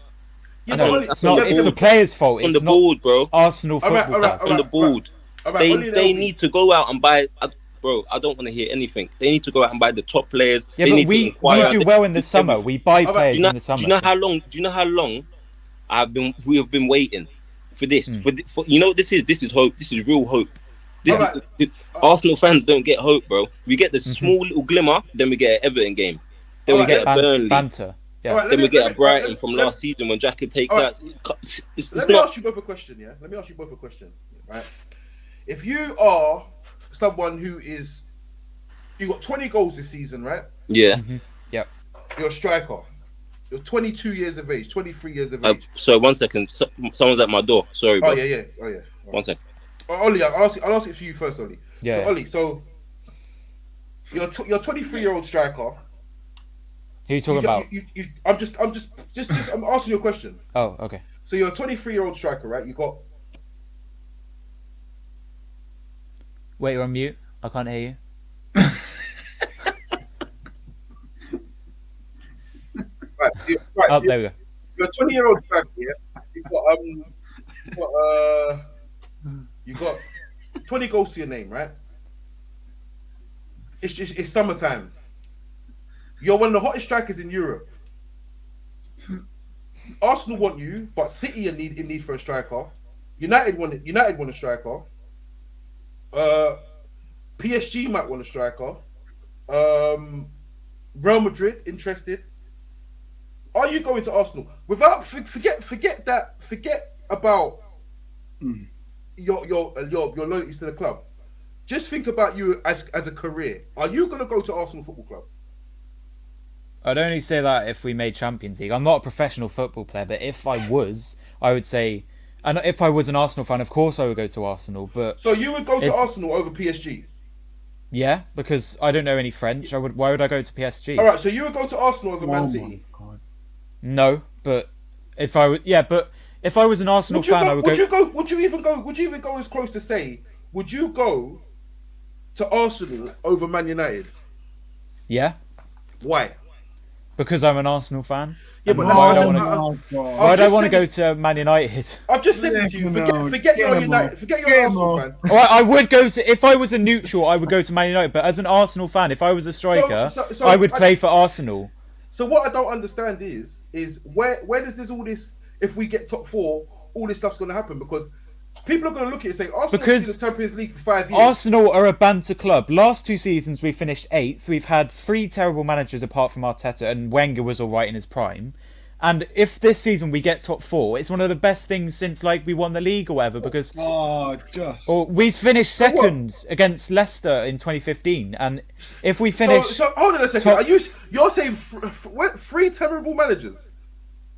It's the players' fault. It's on the board, bro. Arsenal football on the board. They need to go out and buy. Bro, I don't want to hear anything. They need to go out and buy the top players. Yeah, but we do well in the summer. We buy players in the summer. Do you know how long we have been waiting for this? This is hope. This is real hope. Arsenal fans don't get hope, bro. We get the small little glimmer, then we get an Everton game, then we get a Burnley banter. Yeah. Then we get a Brighton from last season when Jackie takes out. Let me ask you both a question. Yeah, let me ask you both a question. Right, if you are someone who is, you got 20 goals this season, right? Yeah. Yep. You're a striker. You're 22 years of age, 23 years of age. So 1 second, someone's at my door. Sorry, bro. Oh yeah. Right. 1 second. Ollie, I'll ask it for you first, Ollie. Yeah. So, Ollie, so you're 23-year-old striker. Who are you talking about? I'm asking you a question. Oh, okay. So you're a 23-year-old striker, right? You got. Wait, you're on mute. I can't hear you. Right. There we go. You're a 20-year-old striker. Yeah. You got 20 goals to your name, right? It's summertime. You're one of the hottest strikers in Europe. Arsenal want you, but City in need for a striker. United want a striker. PSG might want a striker. Real Madrid interested. Are you going to Arsenal? Without forget about your loyalties to the club. Just think about you as a career. Are you going to go to Arsenal Football Club? I'd only say that if we made Champions League. I'm not a professional football player, but if I was, I would say, and if I was an Arsenal fan, of course I would go to Arsenal. But so you would go to Arsenal over PSG? Yeah, because I don't know any French. Why would I go to PSG? All right, so you would go to Arsenal over Man City? No, but if I was an Arsenal fan, I would go. Would you even go as close to say? Would you go to Arsenal over Man United? Yeah. Why? Because I'm an Arsenal fan. Yeah, And but why that's do I not- want to? Oh, Why do I just want to said go to Man United? I've just said it to you. Forget Get your him United. off. Forget Get your him Arsenal off. fan. All right, I would go to if I was a neutral, I would go to Man United. But as an Arsenal fan, if I was a striker, So I would play for Arsenal. So what I don't understand is where does this all this? If we get top 4, all this stuff's going to happen because people are going to look at it and say Arsenal Because in the Champions League for 5 years. Arsenal are a banter club. Last 2 seasons we finished 8th. We've had 3 terrible managers apart from Arteta, and Wenger was all right in his prime. And if this season we get top 4, it's one of the best things since like we won the league or whatever. Because we finished second against Leicester in 2015, and if we finish, So hold on a second. You're saying 3 terrible managers?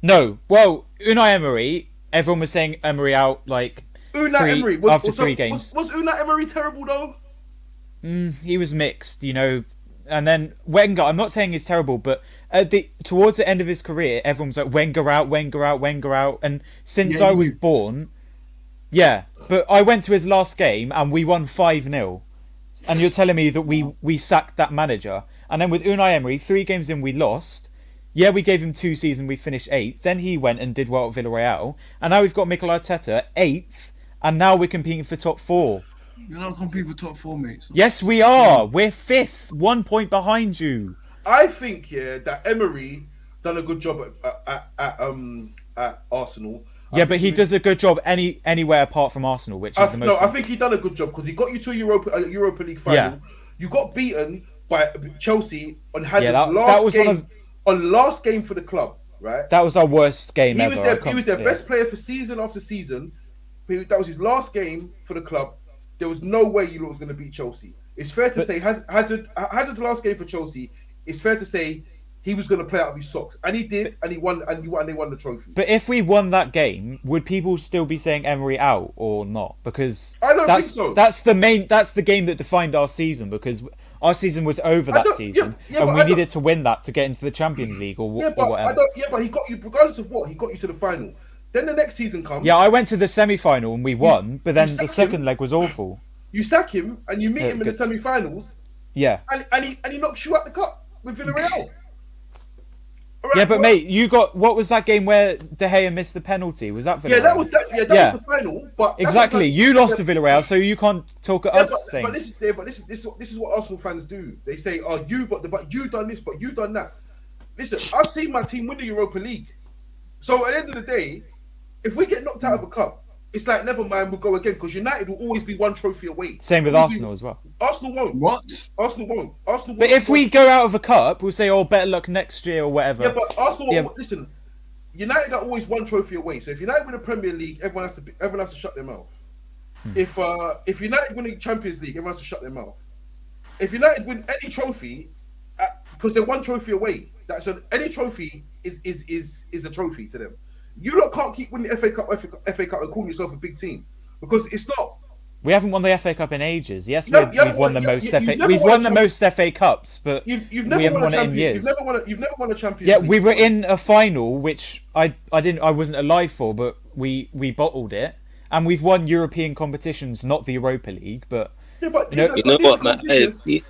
no, well, Unai Emery. Everyone was saying Emery out like Unai Emery after 3 games. Was Unai Emery terrible though? He was mixed, you know. And then Wenger, I'm not saying he's terrible, but towards the end of his career, everyone's like Wenger out, Wenger out, Wenger out. And since I was born, yeah. But I went to his last game and we won 5-0. And you're telling me that we sacked that manager. And then with Unai Emery, 3 games in we lost. Yeah, we gave him 2 seasons, we finished 8th. Then he went and did well at Villarreal. And now we've got Mikel Arteta, 8th. And now we're competing for top 4. You're not competing for top 4, mate. Yes, we are. We're 5th, 1 point behind you. I think that Emery done a good job at Arsenal. Yeah, but he does a good job anywhere apart from Arsenal, which is the most. No, I think he done a good job because he got you to a Europa League final. Yeah. You got beaten by Chelsea on Hazard's that was last game for the club, right? That was our worst game He ever. was their best player for season after season. That was his last game for the club. There was no way you was going to beat Chelsea. It's fair to say Hazard's last game for Chelsea. It's fair to say he was going to play out of his socks, and he did, and he won, and they won the trophy. But if we won that game, would people still be saying Emery out or not? Because I don't think so. That's the game that defined our season. Because our season was over that season, and we needed to win that to get into the Champions League or whatever. But he got you, regardless of what, he got you to the final. Then the next season comes. Yeah, I went to the semi-final and we won, but then the second leg was awful. You sack him and you meet him in the semi-finals. Yeah. And he knocks you out the cup with Villarreal. Right, yeah, but mate, you got what was that game where De Gea missed the penalty? Was that Villarreal? Yeah, that was the final. But exactly, you lost to Villarreal, so you can't talk at us. But this is what Arsenal fans do. They say, "Oh, but you done this, but you done that." Listen, I've seen my team win the Europa League. So at the end of the day, if we get knocked out of a cup, it's like never mind, we'll go again because United will always be 1 trophy away. Same with Arsenal as well. Arsenal won't. What? Arsenal won't. But if we go out of a cup, we'll say, "Oh, better luck next year" or whatever. Yeah, but Arsenal. Listen, United are always 1 trophy away. So if United win the Premier League, everyone has to shut their mouth. If United win the Champions League, everyone has to shut their mouth. If United win any trophy, because they're 1 trophy away, so any trophy is a trophy to them. You lot can't keep winning the FA Cup and calling yourself a big team because it's not. We haven't won the FA Cup in ages. Yes, we've won the most FA. We've won the most FA Cups, but we haven't won it in years. You've never won a Champions League. Yeah, we were in a final, which I wasn't alive for, but we bottled it, and we've won European competitions, not the Europa League, but. Yeah, but you know what, man? In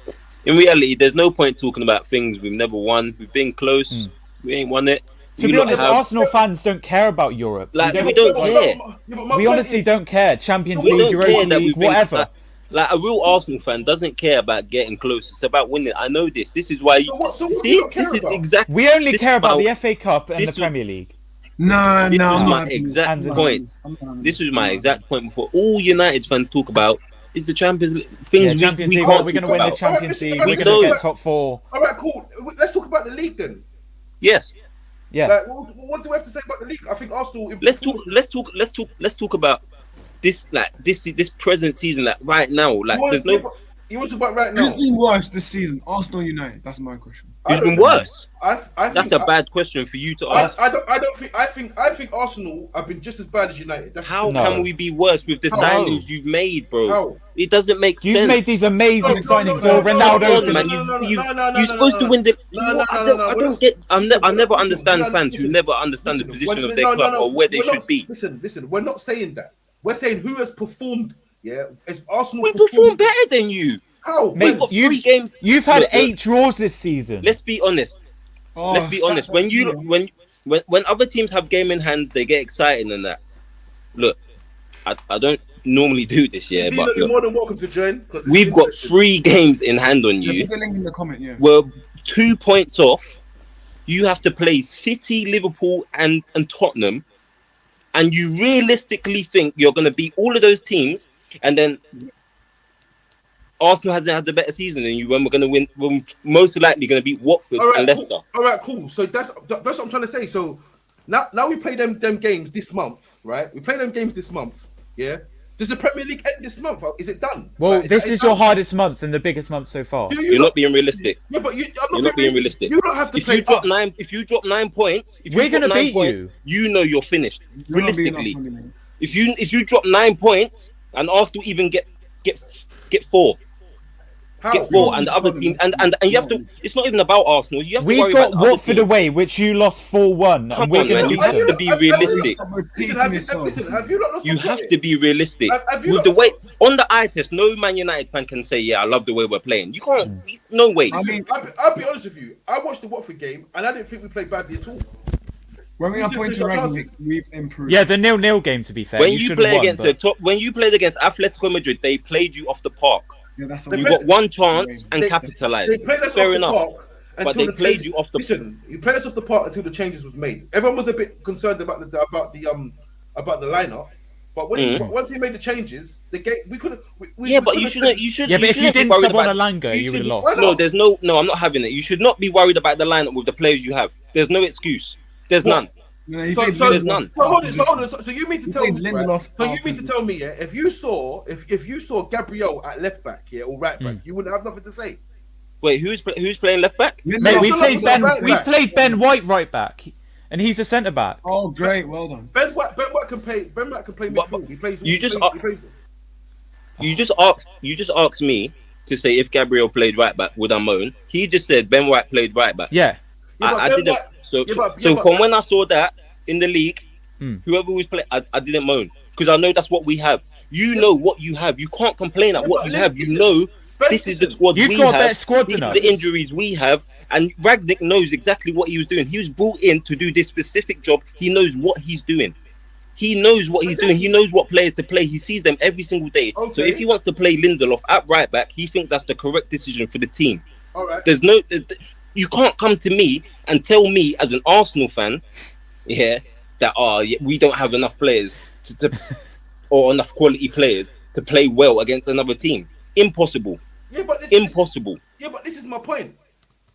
reality, there's no point talking about things we've never won. We've been close. We ain't won it. To be honest, Arsenal fans don't care about Europe. Like, we don't care. We honestly don't care. Champions League, Europa League, whatever. Like, a real Arsenal fan doesn't care about getting close. It's about winning. I know this. This is why you see. This is exactly. We only care about the FA Cup and the Premier League. No, my exact point. This was my exact point before. All United fans talk about is the Champions League. Things Champions League. We're going to win the Champions League. We're going to get top 4. All right, cool. Let's talk about the league then. Yes. Yeah. Like, what do we have to say about the league? I think Arsenal. Let's talk about this. Like this present season. Like right now. Like there's no. You want to talk about right now? Who's been worse this season? Arsenal, United. That's my question. Who's been worse? That's a bad question for you to ask. I think Arsenal have been just as bad as United. How can we be worse with the signings you've made, bro? How? It doesn't make sense. You've made these amazing signings. Ronaldo, man. You're supposed to win the. I don't get. I never understand fans who never understand the position of their club or where they should be. Listen. We're not saying that. We're saying who has performed. Yeah, as Arsenal. We perform better than you. How? Mate, We've got 3 games. You've had 8 draws this season. Let's be honest. Let's be honest. When other teams have game in hands, they get excited and that. Look, I don't normally do this, yeah, See, but look, you're look, more than welcome to join. we've got 3 games in hand on you. Put the link in the comment, yeah. We're 2 points off. You have to play City, Liverpool, and Tottenham, and you realistically think you're going to beat all of those teams, and then Arsenal hasn't had the better season than you when we're going to win. We're most likely going to beat Watford and Leicester. Cool. All right, cool. So that's what I'm trying to say. So now we play them games this month, right? We play them games this month, yeah. Does the Premier League end this month? Is it done? Well, Like, this is your hardest month and the biggest month so far. You're not being realistic. Yeah, but you're not being realistic. You don't have to If play you drop us. 9, if you drop 9 points, We're gonna beat points, you. You know you're finished. You're not being Realistically, us, mate. if you drop 9 points and Arsenal even get 4. How? Get 4, and the other team, and you have to. It's not even about Arsenal. You have to We've worry got about the other Watford teams. away, which you lost 4-1, Come and we're on, going man, to you beat have them. to be realistic. Stop Listen, repeating have yourself. you not lost You the have plot to be realistic. Have you With not the lost way on the eye test, no Man United fan can say, "Yeah, I love the way we're playing." You can't. No way. I mean, I'll be honest with you. I watched the Watford game and I didn't think we played badly at all. when we are Who's pointing different rankings, chances? we've improved. Yeah, the 0-0 game, to be fair. when you should play have won, against but- the top, when you played against Atletico Madrid, they played you off the park. Yeah, that's They You played- got one chance and They capitalized. played us Fair off enough. the park But until they the played change- you off the. Listen, you played us off the park until the changes was made. Everyone was a bit concerned about the lineup, but once he made the changes, the game we could have. Yeah, but you shouldn't. You should. Yeah, but if you shouldn't be didn't worried sub on about- Alanga, you would have should- lost. Why No, not? there's no. I'm not having it. You should not be worried about the lineup with the players you have. There's no excuse. There's none. No, he So- played so- there's Lindelof. none. So hold on. So you mean to He tell me? played Right? Lindelof So you out mean to of- tell me, yeah? If you saw Gabriel at left back, yeah, or right back, you wouldn't have nothing to say. Wait, who's playing left back? Mate, Lindelof we Lindelof played was Ben. right We back. played Ben White right back, and he's a centre back. Oh, great, well done. Ben White can play. Ben White can play But- midfield. He plays. you just- he plays. You just asked me to say if Gabriel played right back, would I moan? He just said Ben White played right back. Yeah, Yeah, but I Ben didn't. White- So yeah, but- so yeah, but- from when I saw that in the league, Hmm. whoever was playing, I didn't moan because I know that's what we have. You know what you have. You can't complain at Yeah, what but you have. You listen, know Ben, this is the listen. squad you've we got a have. better squad These than are us. the injuries we have, and Ragnick knows exactly what he was doing. He was brought in to do this specific job. He knows what he's doing. He knows what he's doing. He knows what players to play. He sees them every single day. So Okay. if he wants to play Lindelof at right back, he thinks that's the correct decision for the team. All right. There's no, you can't come to me and tell me as an Arsenal fan, yeah, that we don't have enough players to or enough quality players to play well against another team. Impossible. Yeah, but Impossible. Yeah, but this is my point.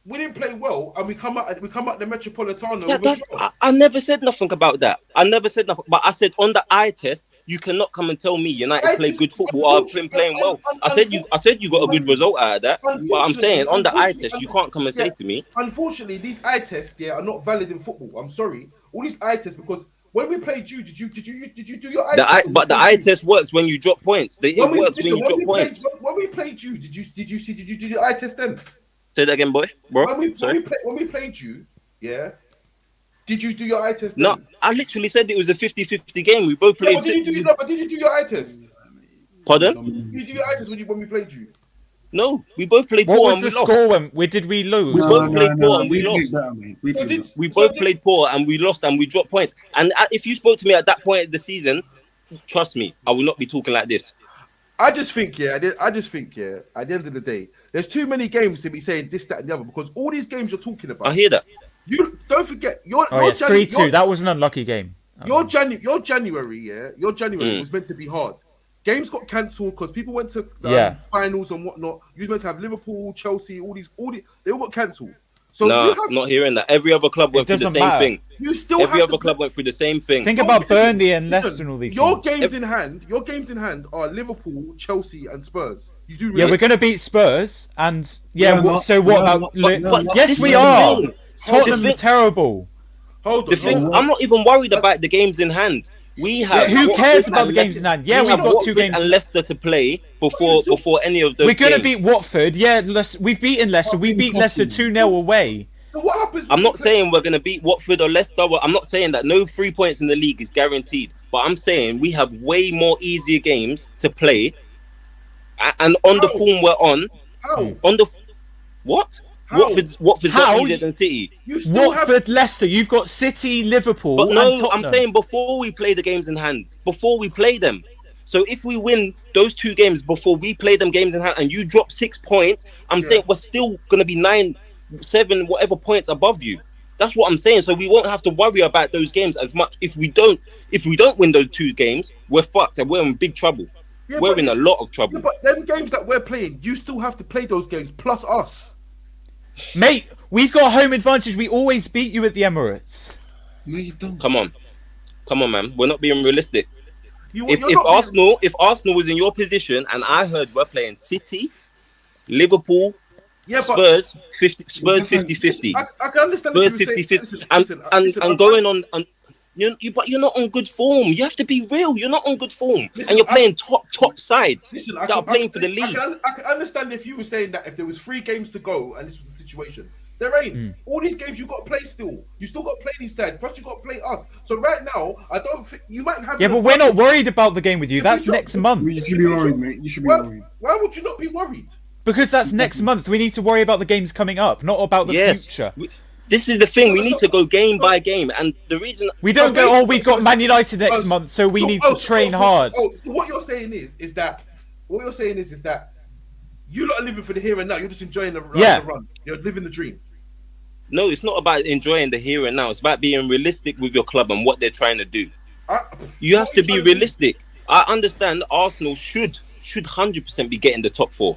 We didn't play well, and we come out the Metropolitano. Yeah, with a draw. I never said nothing about that. I never said nothing. But I said on the eye test, you cannot come and tell me United play good football or been playing well. I said you got a good result out of that. But I'm saying on the eye test, you can't come and say to me. Unfortunately, these eye tests are not valid in football. I'm sorry. All these eye tests, because when we played you, did you do your eye test? But the eye test works when you drop points. It When we- works when you listen, drop points. When we played you, did you do your eye test then? Say that again, boy, bro. When Sorry. we played you, yeah. Did you do your eye test? No, then? I literally said it was a 50-50 game. We both No, played. but did you do your eye test? Pardon? Did you do your eye test when we played you? No, we both played what poor was and the we lost. score when did we lose? We both played poor and we played lost. better, mate. We So played did- better. We So both did- played poor and we lost and we dropped points. And if you spoke to me at that point of the season, trust me, I will not be talking like this. I just think, at the end of the day, there's too many games to be saying this, that, and the other, because all these games you're talking I about, hear that. you don't forget your Oh yeah, 3-2. That was an unlucky game. your January, was meant to be hard. Games got cancelled because people went to finals and whatnot. You was meant to have Liverpool, Chelsea, they all got cancelled. So No, you have, I'm not hearing that. Every other club went through the doesn't same matter. thing. you still Every have other to club went through the same thing. Think No, about listen, Burnley and listen, Leicester and all these Your teams. games in hand are Liverpool, Chelsea, and Spurs. You do Yeah, really? we're going to beat Spurs, and No, not- so what no, about? not- no, not- Yes, this we is the are. thing. Tottenham The are thing- terrible. Hold The on. thing, hold on. I'm not even worried about the games in hand. We have. Who Watford cares about and the games Leicester- in hand? Yeah, we we've have got two Watford games. and Leicester to play before any of those. We're going to games. beat Watford. Yeah, we've beaten Leicester. We beat Leicester 2-0 away. So what happens? I'm not saying we're going to beat Watford or Leicester. I'm not saying that no 3 points in the league is guaranteed. But I'm saying we have way more easier games to play. And on the How? form we're on How? the what? How? Watford's How? not easier than City. You still have Watford, Leicester. You've got City, Liverpool, But and no, Tottenham. I'm saying before we play the games in hand, before we play them. So if we win those 2 games before we play them games in hand, and you drop 6 points, I'm saying we're still gonna be 9, 7, whatever points above you. That's what I'm saying. So we won't have to worry about those games as much. If we don't win those 2 games, we're fucked and we're in big trouble. Yeah, we're but in a lot of trouble. Yeah, but them games that we're playing, you still have to play those games plus us. Mate, we've got home advantage. We always beat you at the Emirates. No, you don't. Come on, man. We're not being realistic. If You're not Arsenal was in your position and I heard we're playing City, Liverpool, yeah, but Spurs 50-50. I can understand. Spurs if you say- 50-50. listen, And going on but you're not on good form. You have to be real. You're not on good form. Listen, and you're playing top sides I that are playing for the league. I can understand if you were saying that if there was 3 games to go and this was the situation. There ain't. All these games you got to play still. You still got to play these sides. Plus you got to play us. So right now, I don't think you might have. Yeah, but we're not worried about the game with you. If That's we drop- next month. You should be worried, mate. You should be worried. Why would you not be worried? Because that's next month. We need to worry about the games coming up, not about the future. This is the thing. We need to go game by game. And the reason... We don't go, we've got Man United next month, so we need to train hard. So what you're saying is that you're not living for the here and now. You're just enjoying the run. You're living the dream. No, it's not about enjoying the here and now. It's about being realistic with your club and what they're trying to do. You have to be realistic. I understand Arsenal should 100% be getting the top 4.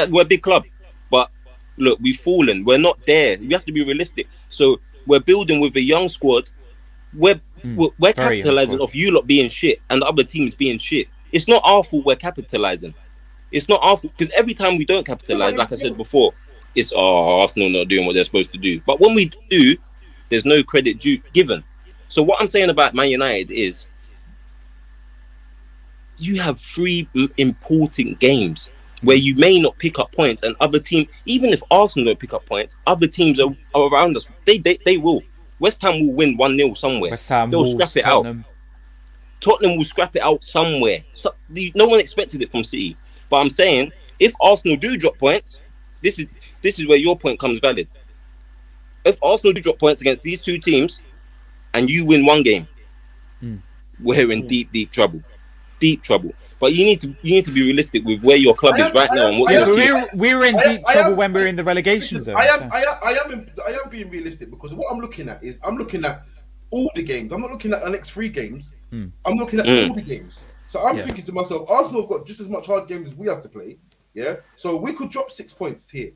We're a big club. But look, we've fallen. We're not there. We have to be realistic. So we're building with a young squad. We're capitalizing off you lot being shit and the other teams being shit. It's not our fault we're capitalizing. It's not our fault. Because every time we don't capitalize, like I said before, it's Arsenal not doing what they're supposed to do. But when we do, there's no credit given. So what I'm saying about Man United is you have 3 important games where you may not pick up points, and other teams, even if Arsenal don't pick up points, other teams are around us. They will. West Ham will win 1-0 somewhere. West Ham, they'll Wolves, scrap it Tottenham. out. Tottenham will scrap it out somewhere. No one expected it from City. But I'm saying, if Arsenal do drop points, this is where your point comes valid. If Arsenal do drop points against these 2 teams, and you win 1 game, we're in deep trouble. Deep trouble. But you need to be realistic with where your club is right now and what you're we were in deep trouble when we were in the relegation zone. I am being realistic because what I'm looking at is I'm looking at all the games. I'm not looking at the next 3 games. I'm looking at all the games. So I'm thinking to myself, Arsenal have got just as much hard games as we have to play. Yeah. So we could drop 6 points here.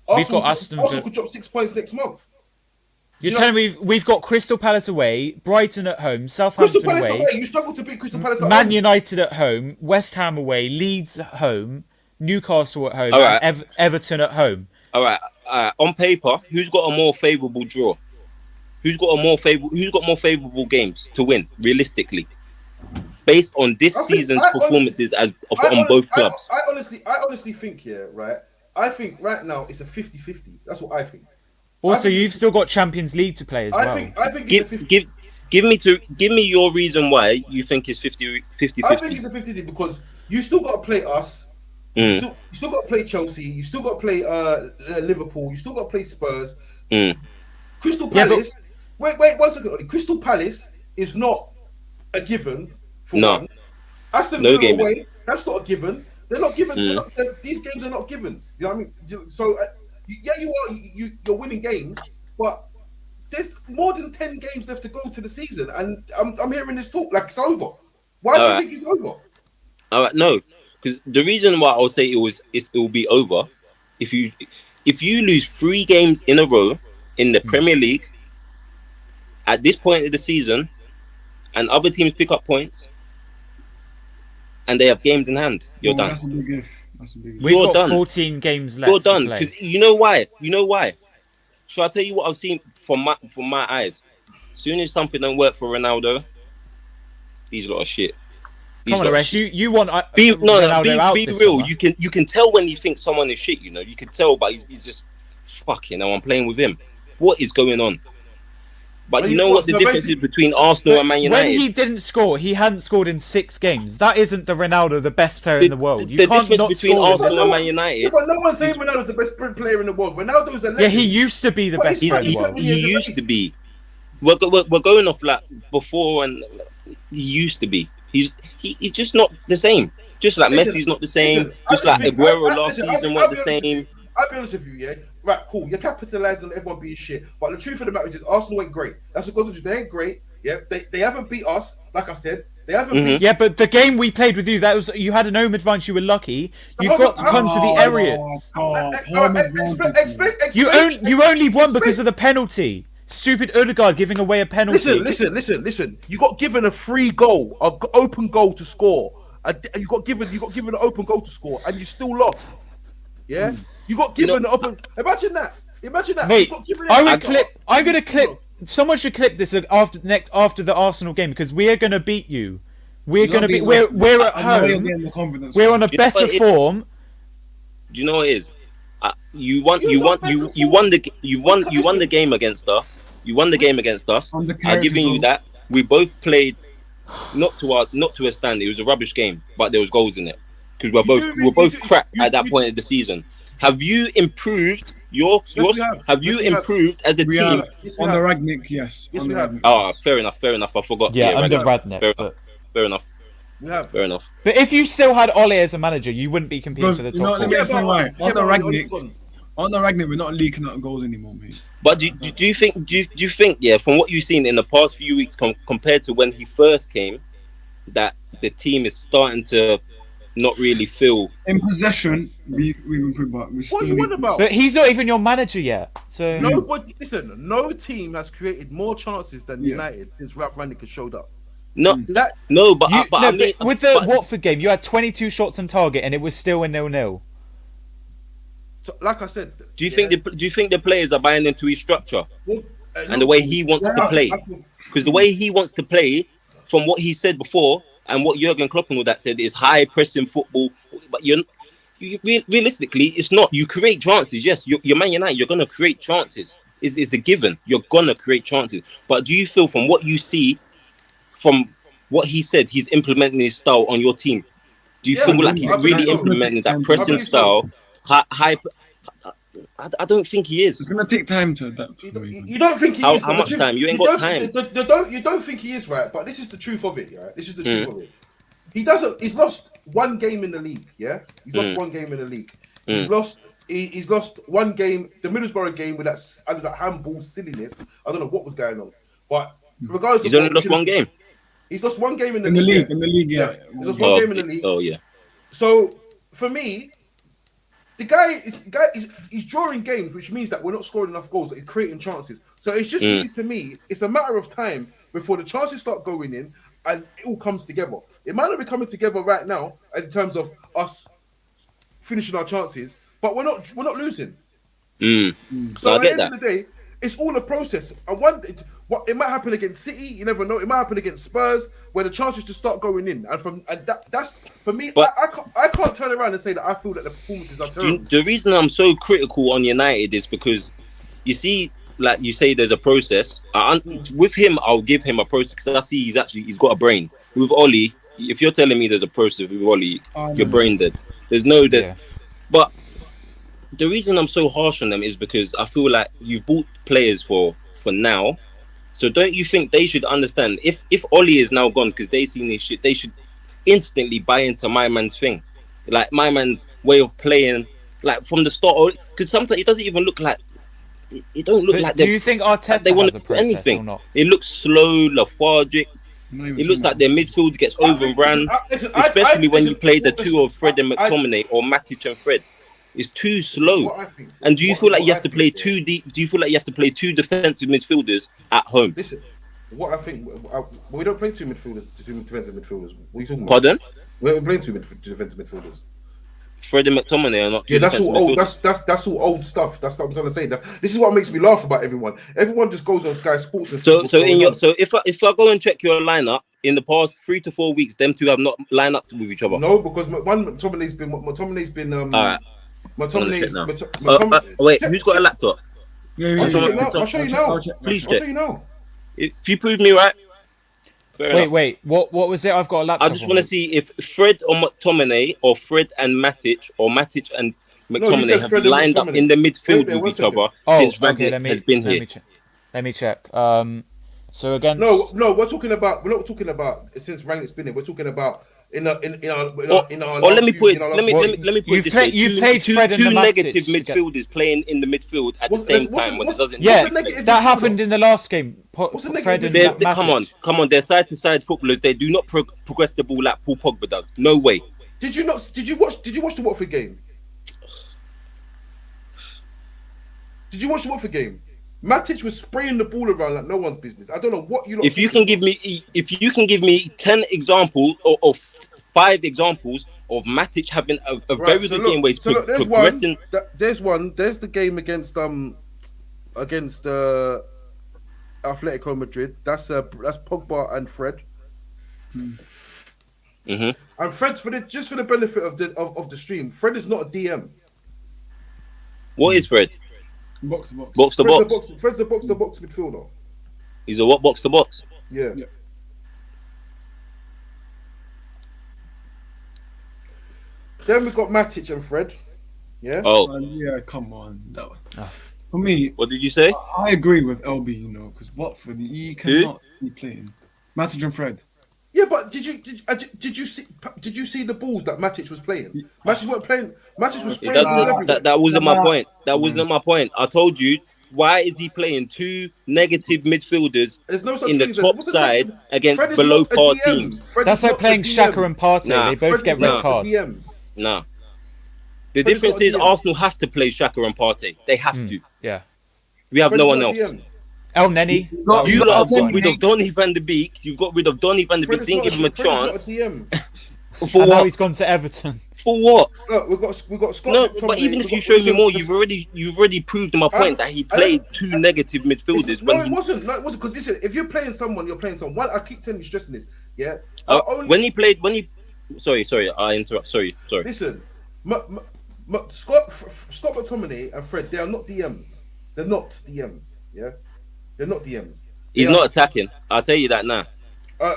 Arsenal could drop 6 points next month. You're telling me we've got Crystal Palace away, Brighton at home, Southampton away. You struggle to beat Crystal Palace at Man home. United at home, West Ham away, Leeds at home, Newcastle at home, All right. and Everton at home. All right. On paper, who's got a more favourable draw? Who's got more favourable games to win realistically, based on this season's performances on both clubs? I honestly think right. I think right now it's a 50-50. That's what I think. Also, you've still got Champions League to play as well. I think it's a 50. Give me your reason why you think it's 50-50. I think it's a 50 because you still got to play us. You still got to play Chelsea. You still got to play Liverpool. You still got to play Spurs. Crystal Palace. Wait 1 second. Ollie. Crystal Palace is not a given. For one. Aston Villa away, that's not a given. They're not given. These games are not givens. You know what I mean? So you're winning games, but there's more than 10 games left to go to the season, and I'm hearing this talk like it's over. Why do you think it's over? All right, no, because the reason why I'll say it will be over if you lose 3 games in a row in the Premier League at this point of the season, and other teams pick up points, and they have games in hand, you're done. That's a big if. We've got done. 14 games left. You're done. to play. Because you know why? Shall I tell you what I've seen from my eyes? As soon as something don't work for Ronaldo, these lot of shit. Come on, Aresh, you want be Ronaldo out this real. summer. You can tell when you think someone is shit. You know, you can tell, but he's just fucking. I'm playing with him. What is going on? But When you you know got what the difference is Sebastian- between Arsenal and Man When United? he didn't score, he hadn't scored in 6 games. That isn't the Ronaldo, the best player in the world. You the can't difference not between score. Arsenal and Man Yeah, United, but no one's saying Ronaldo's the best player in the world. Ronaldo's a legend. Yeah, he used to be the But best he's- player in the he's- world. he used to be. We're going off like before, and he used to be. He's just not the same. Just like Listen, Messi's not the same. listen, just I like think- Aguero I- last listen, I'll season be- weren't I'll the be honest with same. you. I'll be honest with you, yeah. Right, cool. You're capitalizing on everyone being shit, but the truth of the matter is, Arsenal ain't great. That's because of they ain't great. Yeah, they haven't beat us. Like I said, they haven't beat. Yeah, but the game we played with you, that was you had an home advantage. You were lucky. You've Hold got on, to come to the areas. You only won because of the penalty. Stupid Odegaard giving away a penalty. Listen. You got given a free goal, an open goal to score. And you got given an open goal to score, and you still lost. Yeah, you got given an open. Imagine that. Mate, You got given I an would open clip. goal, I'm and you gonna still clip. lost. Someone should clip this after the Arsenal game because we are gonna beat you. We're gonna be. We're at home. We're on a You know better what it is? form. Do you know what it is? You won the game against us. You won the game against us. On the I'm giving you character. that. We both played not to a stand. It was a rubbish game, but there was goals in it because we're both crap at that point of the season. Have you improved Yes, we have. have you Yes, we have. improved as a We team? have. Yes, we On the have. Ragnick, yes. Yes, On we the have. Ragnick. Oh, fair enough. I forgot. Yeah, under Ragnick. Radnick. Fair enough. We have. Fair enough. But if you still had Ole as a manager, you wouldn't be competing Because, for the you know top what, let four. me explain why. On the Ragnick, gone. on the Ragnick, we're not leaking out goals anymore, mate. But do you think yeah, from what you've seen in the past few weeks compared to when he first came, that the team is starting to not really feel? In possession, we've improved, but we still What are you need on about? But he's not even your manager yet. So Nobody, listen. No team has created more chances than Yeah. United since Ralph Rangnick has showed up. No, That no, but, You- I no, mean, but with the but- Watford game, you had 22 shots on target and it was still a 0-0. so, like I said. do you think the players are buying into his structure and the way he wants to Yeah, play? I think- Because the way he wants to play, from what he said before and what Jurgen Klopp and all that said, is high pressing football. But realistically, it's not. You create chances. Yes, you're Man United. You're gonna create chances. It's a given. You're gonna create chances. But do you feel, from what you see, from what he said, he's implementing his style on your team? Do you Yeah, feel like I he's believe really so. implementing that I pressing believe so. style? High. I don't think he is. It's gonna take time to adapt. For me, man. You don't think he How- is? how but the much truth- time? You ain't got time. You don't think he is, right? But this is the truth of it, right? This is the truth of it. He doesn't. He's lost one game in the league. Yeah, he's lost one game in the league. He's lost. He's lost one game, the Middlesbrough game, with that under that handball silliness. I don't know what was going on, but regardless, He's of only what, lost one game. He's lost one game in the In the league, yeah. yeah. He's lost one game in the league. Oh yeah. So for me, the guy is drawing games, which means that we're not scoring enough goals, that he's creating chances. So it's just means to me, it's a matter of time before the chances start going in and it all comes together. It might not be coming together right now in terms of us finishing our chances, but we're not losing. So I at get the end of the day, it's all a process. And it might happen against City, you never know. It might happen against Spurs, where the chances just start going in. And that's for me. But- I can't turn around and say that I feel that the performances are terrible. The reason I'm so critical on United is because, you see, like you say, there's a process. With him, I'll give him a process because I see he's got a brain. With Oli, if you're telling me there's a process with Oli, you're brain dead. There's no dead. Yeah. But the reason I'm so harsh on them is because I feel like you've bought players for now. So don't you think they should understand, if Oli is now gone because they seen this shit, they should instantly buy into my man's thing, like my man's way of playing, like from the start. Because sometimes it doesn't even look like it don't look But like do they you think Arteta they want has to a do process anything. or not? It looks slow, lethargic. Not even It looks too like their midfield gets overrun, especially when you play the two of Fred and McTominay or Matic and Fred. It's too slow. What I think- And do you what- feel like what you I have to think, play yeah. two deep? Do you feel like you have to play two defensive midfielders at home? Listen, what I think, we don't play two midfielders, two defensive midfielders. What are you talking about? Pardon? We're playing two defensive midfielders. Fred and McTominay are not two Yeah, that's defensive all old. midfielders. That's all old stuff. That's what I'm trying to say. This is what makes me laugh about everyone. Everyone just goes on Sky Sports and So says, if I go and check your lineup in the past 3 to 4 weeks, them two have not lined up with each other. no, because McTominay's been All right. McTominay's Wait, who's got a laptop? Yeah, I'll show you Someone- now. I'll show you now. I'll check. Please I'll show check. you now. If you prove me right, fair enough. Wait. What was it? I've got a laptop. I just want to see if Fred or McTominay or Fred and Matic or Matic and McTominay said have Fred and lined up McTominay. in the midfield Wait, with one each second. other since Ragnick let me, has been let here. me let me check. So against No, we're not talking about since Rangnick's been here. We're talking about in our. Or let me put it. Let me put it this way. You've played Fred and two the Matic negative midfielders playing in the midfield at the same time when it doesn't. Yeah, negative that midfielder? happened in the last game. What's the Fred and negative Matic. Come on. They're side to side footballers. They do not progress the ball like Paul Pogba does. No way. Did you watch the Watford game? Did you watch the Watford game? Matic was spraying the ball around like no one's business. I don't know what you. If you can give me 10 examples or 5 examples of Matic having a very good game where he's progressing. There's the game against Atletico Madrid. That's Pogba and Fred. Mm-hmm. And Fred's for the benefit of the stream. Fred is not a DM. What is Fred? Box to box. Box to box. Fred's a box to box midfielder. He's a what? Box to box. Yeah. Then we've got Matic and Fred. Yeah. Oh, Yeah, come on. That one. For me, what did you say? I agree with LB, you know, because Watford, you cannot be playing. Matic and Fred. Yeah, but did you see the balls that Matic was playing? Matic weren't playing. Matic was spraying balls everywhere. That wasn't my point. That wasn't my point. I told you. Why is he playing 2 negative midfielders There's no such in the thing top as- side against Fred is below not a par DM. teams? Fred That's is like not a playing DM. Xhaka and Partey. Nah. They both Fred get is red not a cards. DM. Nah. The Fred's difference not a is DM. Arsenal have to play Xhaka and Partey. They have to. Yeah. We have Fred's no one not a else. DM. El Neni. You That was lot a have bad got one. rid of Donny van de Beek. You've got rid of Donny van de Fred Beek. is Didn't not give him a Fred is not chance. DM. For And now what? he's gone to Everton. For what? Look, we've got Scott. No, McTominay, but even we've if you got- show me more, listen, you've already proved my point that he played 2 negative midfielders No, when it he wasn't. Because listen, if you're playing someone, you're playing someone. I keep telling you, stressing this. Yeah. Only- when he played Sorry, I interrupt. Sorry. Listen, Scott McTominay and Fred, they are not DMs. They're not DMs. Yeah, they're not DMs. He's not attacking. I'll tell you that now.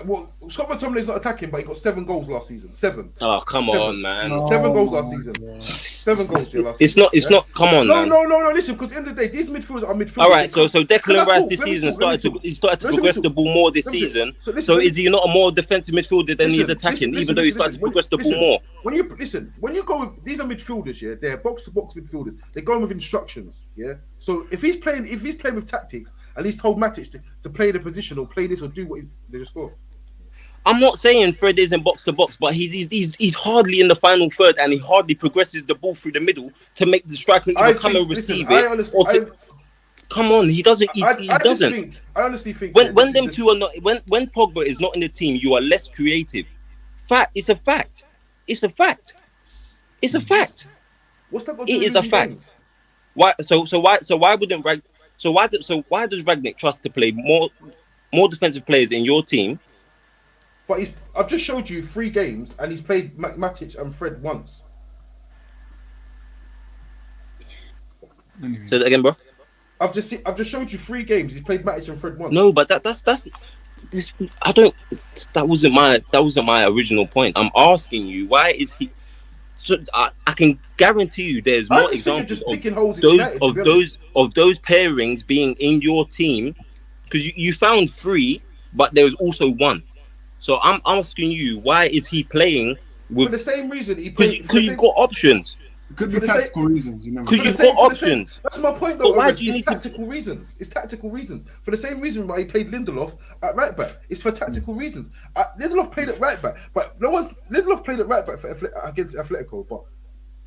Well, Scott McTominay's not attacking, but he got 7 goals last season. 7. Oh, come on, man. 7 goals last season. 7 goals last It's season. not. Come on, man. No. Listen, because at the end of the day, these midfielders are midfielders. All right, They so can't- Declan Can I Rice talk? this Let me season talk, let me started talk. to Let me progress talk. the ball more this Let me talk. season. So listen, So let me- is he not a more defensive midfielder than he's attacking, even though he started to progress the ball more? When you go with these are midfielders, yeah, they're box to box midfielders. They're going with instructions, yeah. So if he's playing with tactics, and he's told Matic to play the position or play this or do what they just score. I'm not saying Fred isn't box to box, but he's hardly in the final third, and he hardly progresses the ball through the middle to make the striker either come and receive it. Come on, he doesn't. He doesn't. I honestly think When them two are not, when Pogba is not in the team, you are less creative. It's a fact. It's a fact. What's that got to do It is with a the fact. game? Why? Why does Ragnick trust to play more defensive players in your team? But I've just showed you 3 games, and he's played Matic and Fred once. Anyway. Say that again, bro. I've just showed you 3 games. He's played Matic and Fred once. No, but that's. I don't. That wasn't my original point. I'm asking you, why is he? So I can guarantee you, there's I more just think they're examples just picking holes in of United, to be honest. those pairings being in your team, because you found 3, but there was also 1. So I'm asking you, why is he playing For the with? same reason he played. Because you've got options. It could be For the sake- tactical reasons, you know. Because For the you've same- got for the same- options. That's my point, though. But why Ernest. do you It's need to- tactical reasons? It's tactical reasons. For the same reason why he played Lindelof at right back. It's for tactical reasons. Lindelof played at right back, but Lindelof played at right back against Atletico, but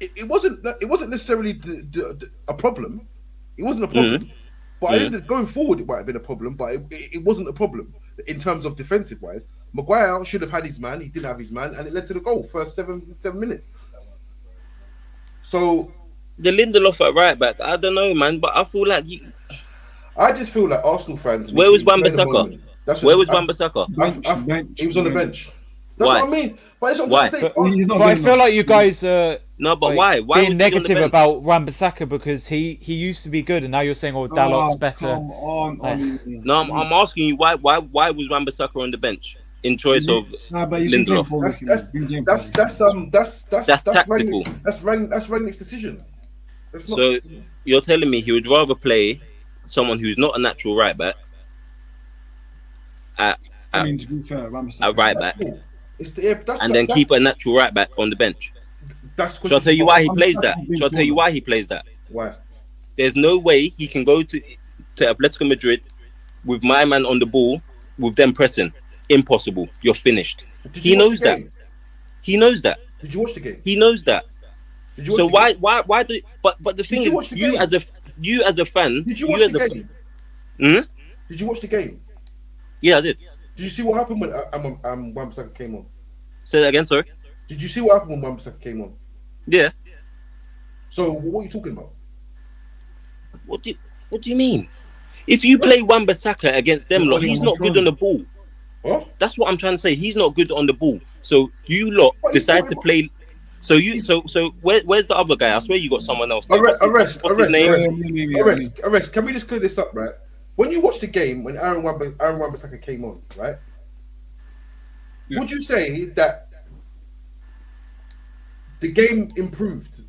it wasn't necessarily a problem. It wasn't a problem. But I ended going forward, it might have been a problem, but it wasn't a problem in terms of defensive wise. Maguire should have had his man. He didn't have his man, and it led to the goal first 7 minutes. So The Lindelof at right back, I don't know, man, but I feel like I just feel like Arsenal fans. Where was we play the Wan-Bissaka? moment. That's Where what- was Wan-Bissaka? he was on the bench. That's Why? what I mean. But that's what Why? I'm saying. He's not But I good feel enough. like you guys are No, but like, why? Why being was he on the negative bench? about Wan-Bissaka because he used to be good, and now you're saying, "Oh, Dalot's better." Come on, Like- Ollie. No, I'm asking you why was Wan-Bissaka on the bench in choice of Nah, but you've been playing Lindelof? for That's That's tactical. That's Rangnick's decision. It's not- So you're telling me he would rather play someone who's not a natural right back I mean, to be fair, at Wan-Bissaka. right back, Cool. That's and then keep a natural right back on the bench. That's Shall I tell you why he I'm plays stuck that? with being Shall I tell you bothered. why he plays that? Why? There's no way he can go to Atletico Madrid with my man on the ball with them pressing. Impossible. You're finished. Did He you watch knows the that. game? He knows that. Did you watch the game? He knows that. Did you watch So the game? why do? But the thing you is, watch the you game? as a fan, Did you you watch as the a game? Hmm? Did you watch the game? Yeah, I did. Did you see what happened when Wan-Bissaka came on? Say that again, sorry. Did you see what happened when Wan-Bissaka came on? Yeah. So what are you talking about? What do you mean? If you play Wan-Bissaka against them lot, he's not good on the ball. Huh? That's what I'm trying to say. He's not good on the ball. So you lot What is decide going to on? play. So where's the other guy? I swear you got someone else. Arrest. What's his name? Arrest. Can we just clear this up, right? When you watch the game, when Aaron Wan-Bissaka came on, right? Yeah. Would you say that the game improved?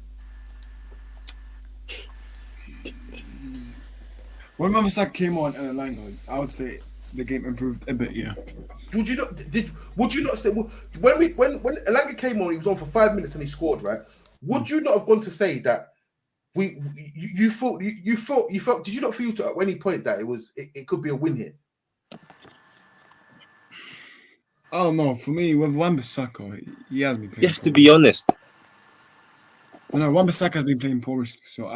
When Wan-Bissaka came on and Elanga, I would say the game improved a bit. Yeah. Would you not say when Elanga came on, he was on for 5 minutes and he scored, right? Would you not have gone to say that you felt? Did you not feel at any point that it could be a win here? Oh no, for me with Wan-Bissaka, he has been playing. You have to be honest. No, Wan-Bissaka has been playing poriously, so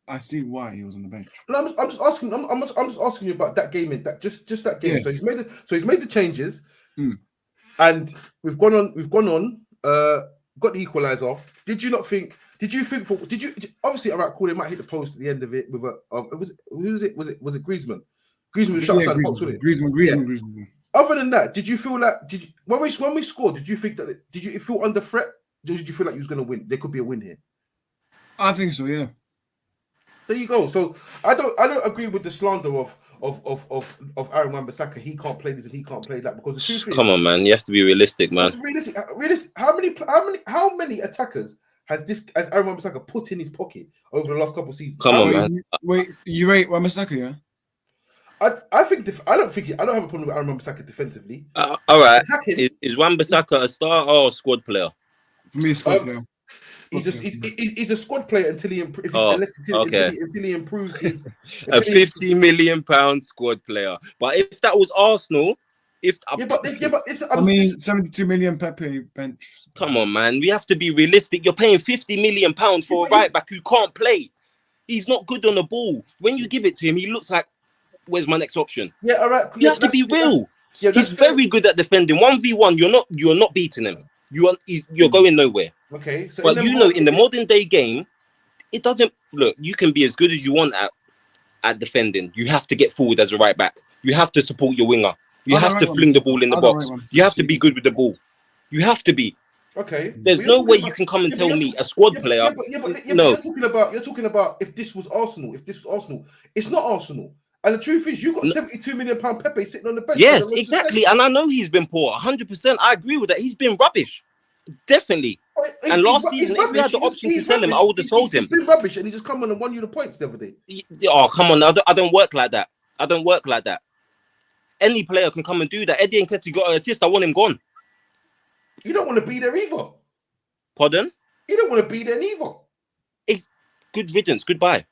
I see why he was on the bench. No, I'm just asking. I'm just asking you about that game. Just that game. Yeah. So he's made the changes, Hmm. and we've gone on. Got the equaliser. Did you think? Obviously, all right, cool. They might hit the post at the end of it with a. Was it Griezmann? Griezmann was shot outside the box, wasn't it? Griezmann. Other than that, did you feel like when we scored? Did you think that did you feel under threat? Did you feel like you was going to win? There could be a win here. I think so. Yeah. There you go. So I don't agree with the slander of Aaron Wan-Bissaka. He can't play this and he can't play that because the truth is, Come on, man. You have to be realistic, man. it's realistic. How many attackers has Aaron Wan-Bissaka put in his pocket over the last couple of seasons? Come on, Wait, man. Wait, you rate Wan-Bissaka? Yeah. I don't have a problem with Aaron Wan-Bissaka defensively. All right. Attacking, Is Wan-Bissaka a star or a squad player? For me, it's squad player. he's a squad player until he improves. Okay. Until he improves. A £50 million squad player. But if that was Arsenal, but it's. I mean, 72 million Pepe bench. come on, man. We have to be realistic. You're paying £50 million for a right back who can't play. He's not good on the ball. When you give it to him, he looks like, where's my next option? Yeah, all right. You have to be real. He's He's very good at defending. 1v1, you're not beating him. You're going nowhere. Okay, so But in the modern day game, it doesn't look. You can be as good as you want at defending. You have to get forward as a right back. You have to support your winger. You have to fling the ball in the box. You have to be good with the ball. You have to be. Okay. There's no way you can come and tell me a squad player. No. You're talking about if this was Arsenal. It's not Arsenal. And the truth is, you got £72 million Pepe sitting on the bench. Yes, exactly. And I know he's been poor. 100%. I agree with that. He's been rubbish. Definitely. And last season, if we had the option to sell him, I would have sold him. He's been rubbish, and he just come on and won you the points the other day. Oh, come on. I don't work like that. Any player can come and do that. Eddie Nketiah got an assist. I want him gone. You don't want to be there either. Pardon? You don't want to be there neither. It's good riddance. Goodbye.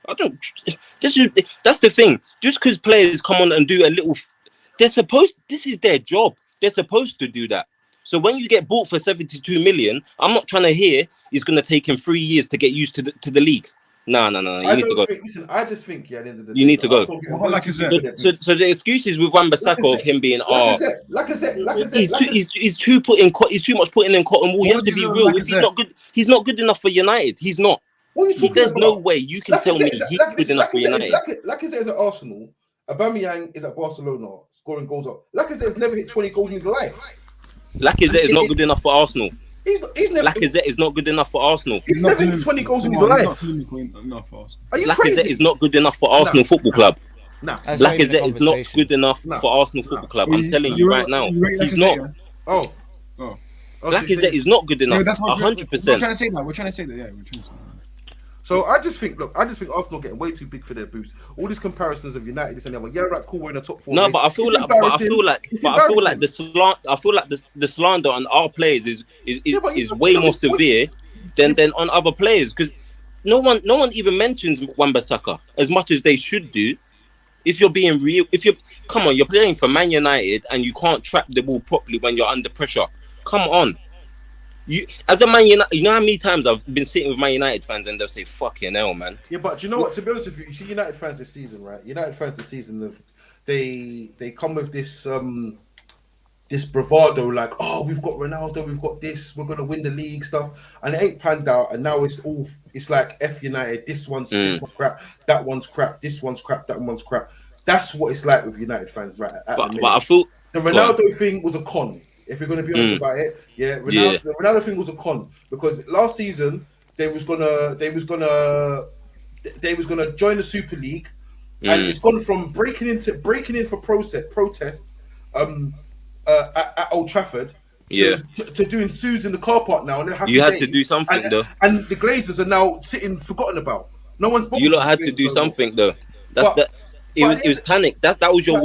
That's the thing. Just because players come on and do a little, this is their job. They're supposed to do that. So when you get bought for 72 million, I'm not trying to hear it's going to take him 3 years to get used to the league. No. You need to go. Listen, I just think at the end of the day, You need to go. So the excuses with Wan-Bissaka of him being like I said, he's too much putting in cotton wool. You have to be real. If he's not good enough for United. He's not. There's no way you can tell me he's good enough for United. Like I said, is at Arsenal. Aubameyang is at Barcelona scoring goals up. Like I said, has never hit 20 goals in his life. Lacazette is not good enough for Arsenal. He's never. Lacazette is not good enough for Arsenal. He's never hit 20 goals in his life. Are you Lacazette crazy? is not good enough for Arsenal Football Club. Nah. That's not even a Lacazette is not conversation. good enough for Arsenal Football Club. I'm telling you right now, he's not. Oh. Lacazette is not good enough. 100%. We're trying to say that. We're trying to say that. Yeah, we're trying to say that. So I just think Arsenal getting way too big for their boots. All these comparisons of United, this and that. Yeah, right, cool, we're in the top 4. No, but I feel like the slander on our players is way more severe than on other players, because no one even mentions Wan-Bissaka as much as they should do. If you're being real, you're playing for Man United and you can't trap the ball properly when you're under pressure. Come on. You as a Man United, you know how many times I've been sitting with Man United fans and they'll say, "Fucking hell, man." Yeah, but do you know what? To be honest with you, you see United fans this season, right? United fans this season, they come with this this bravado, like, oh, we've got Ronaldo, we've got this, we're gonna win the league stuff, and it ain't panned out. And now it's like F United. This one's crap, that one's crap, this one's crap, that one's crap. That's what it's like with United fans, right? But I feel the Ronaldo thing was a con. If we're going to be honest about it, the Ronaldo thing was a con, because last season they was gonna join the Super League, and it's gone from breaking in for protests at Old Trafford to doing sues in the car park now. And you had to do something though, and the Glazers are now sitting forgotten about. No one's. You lot had to do something though. It was panic. That was your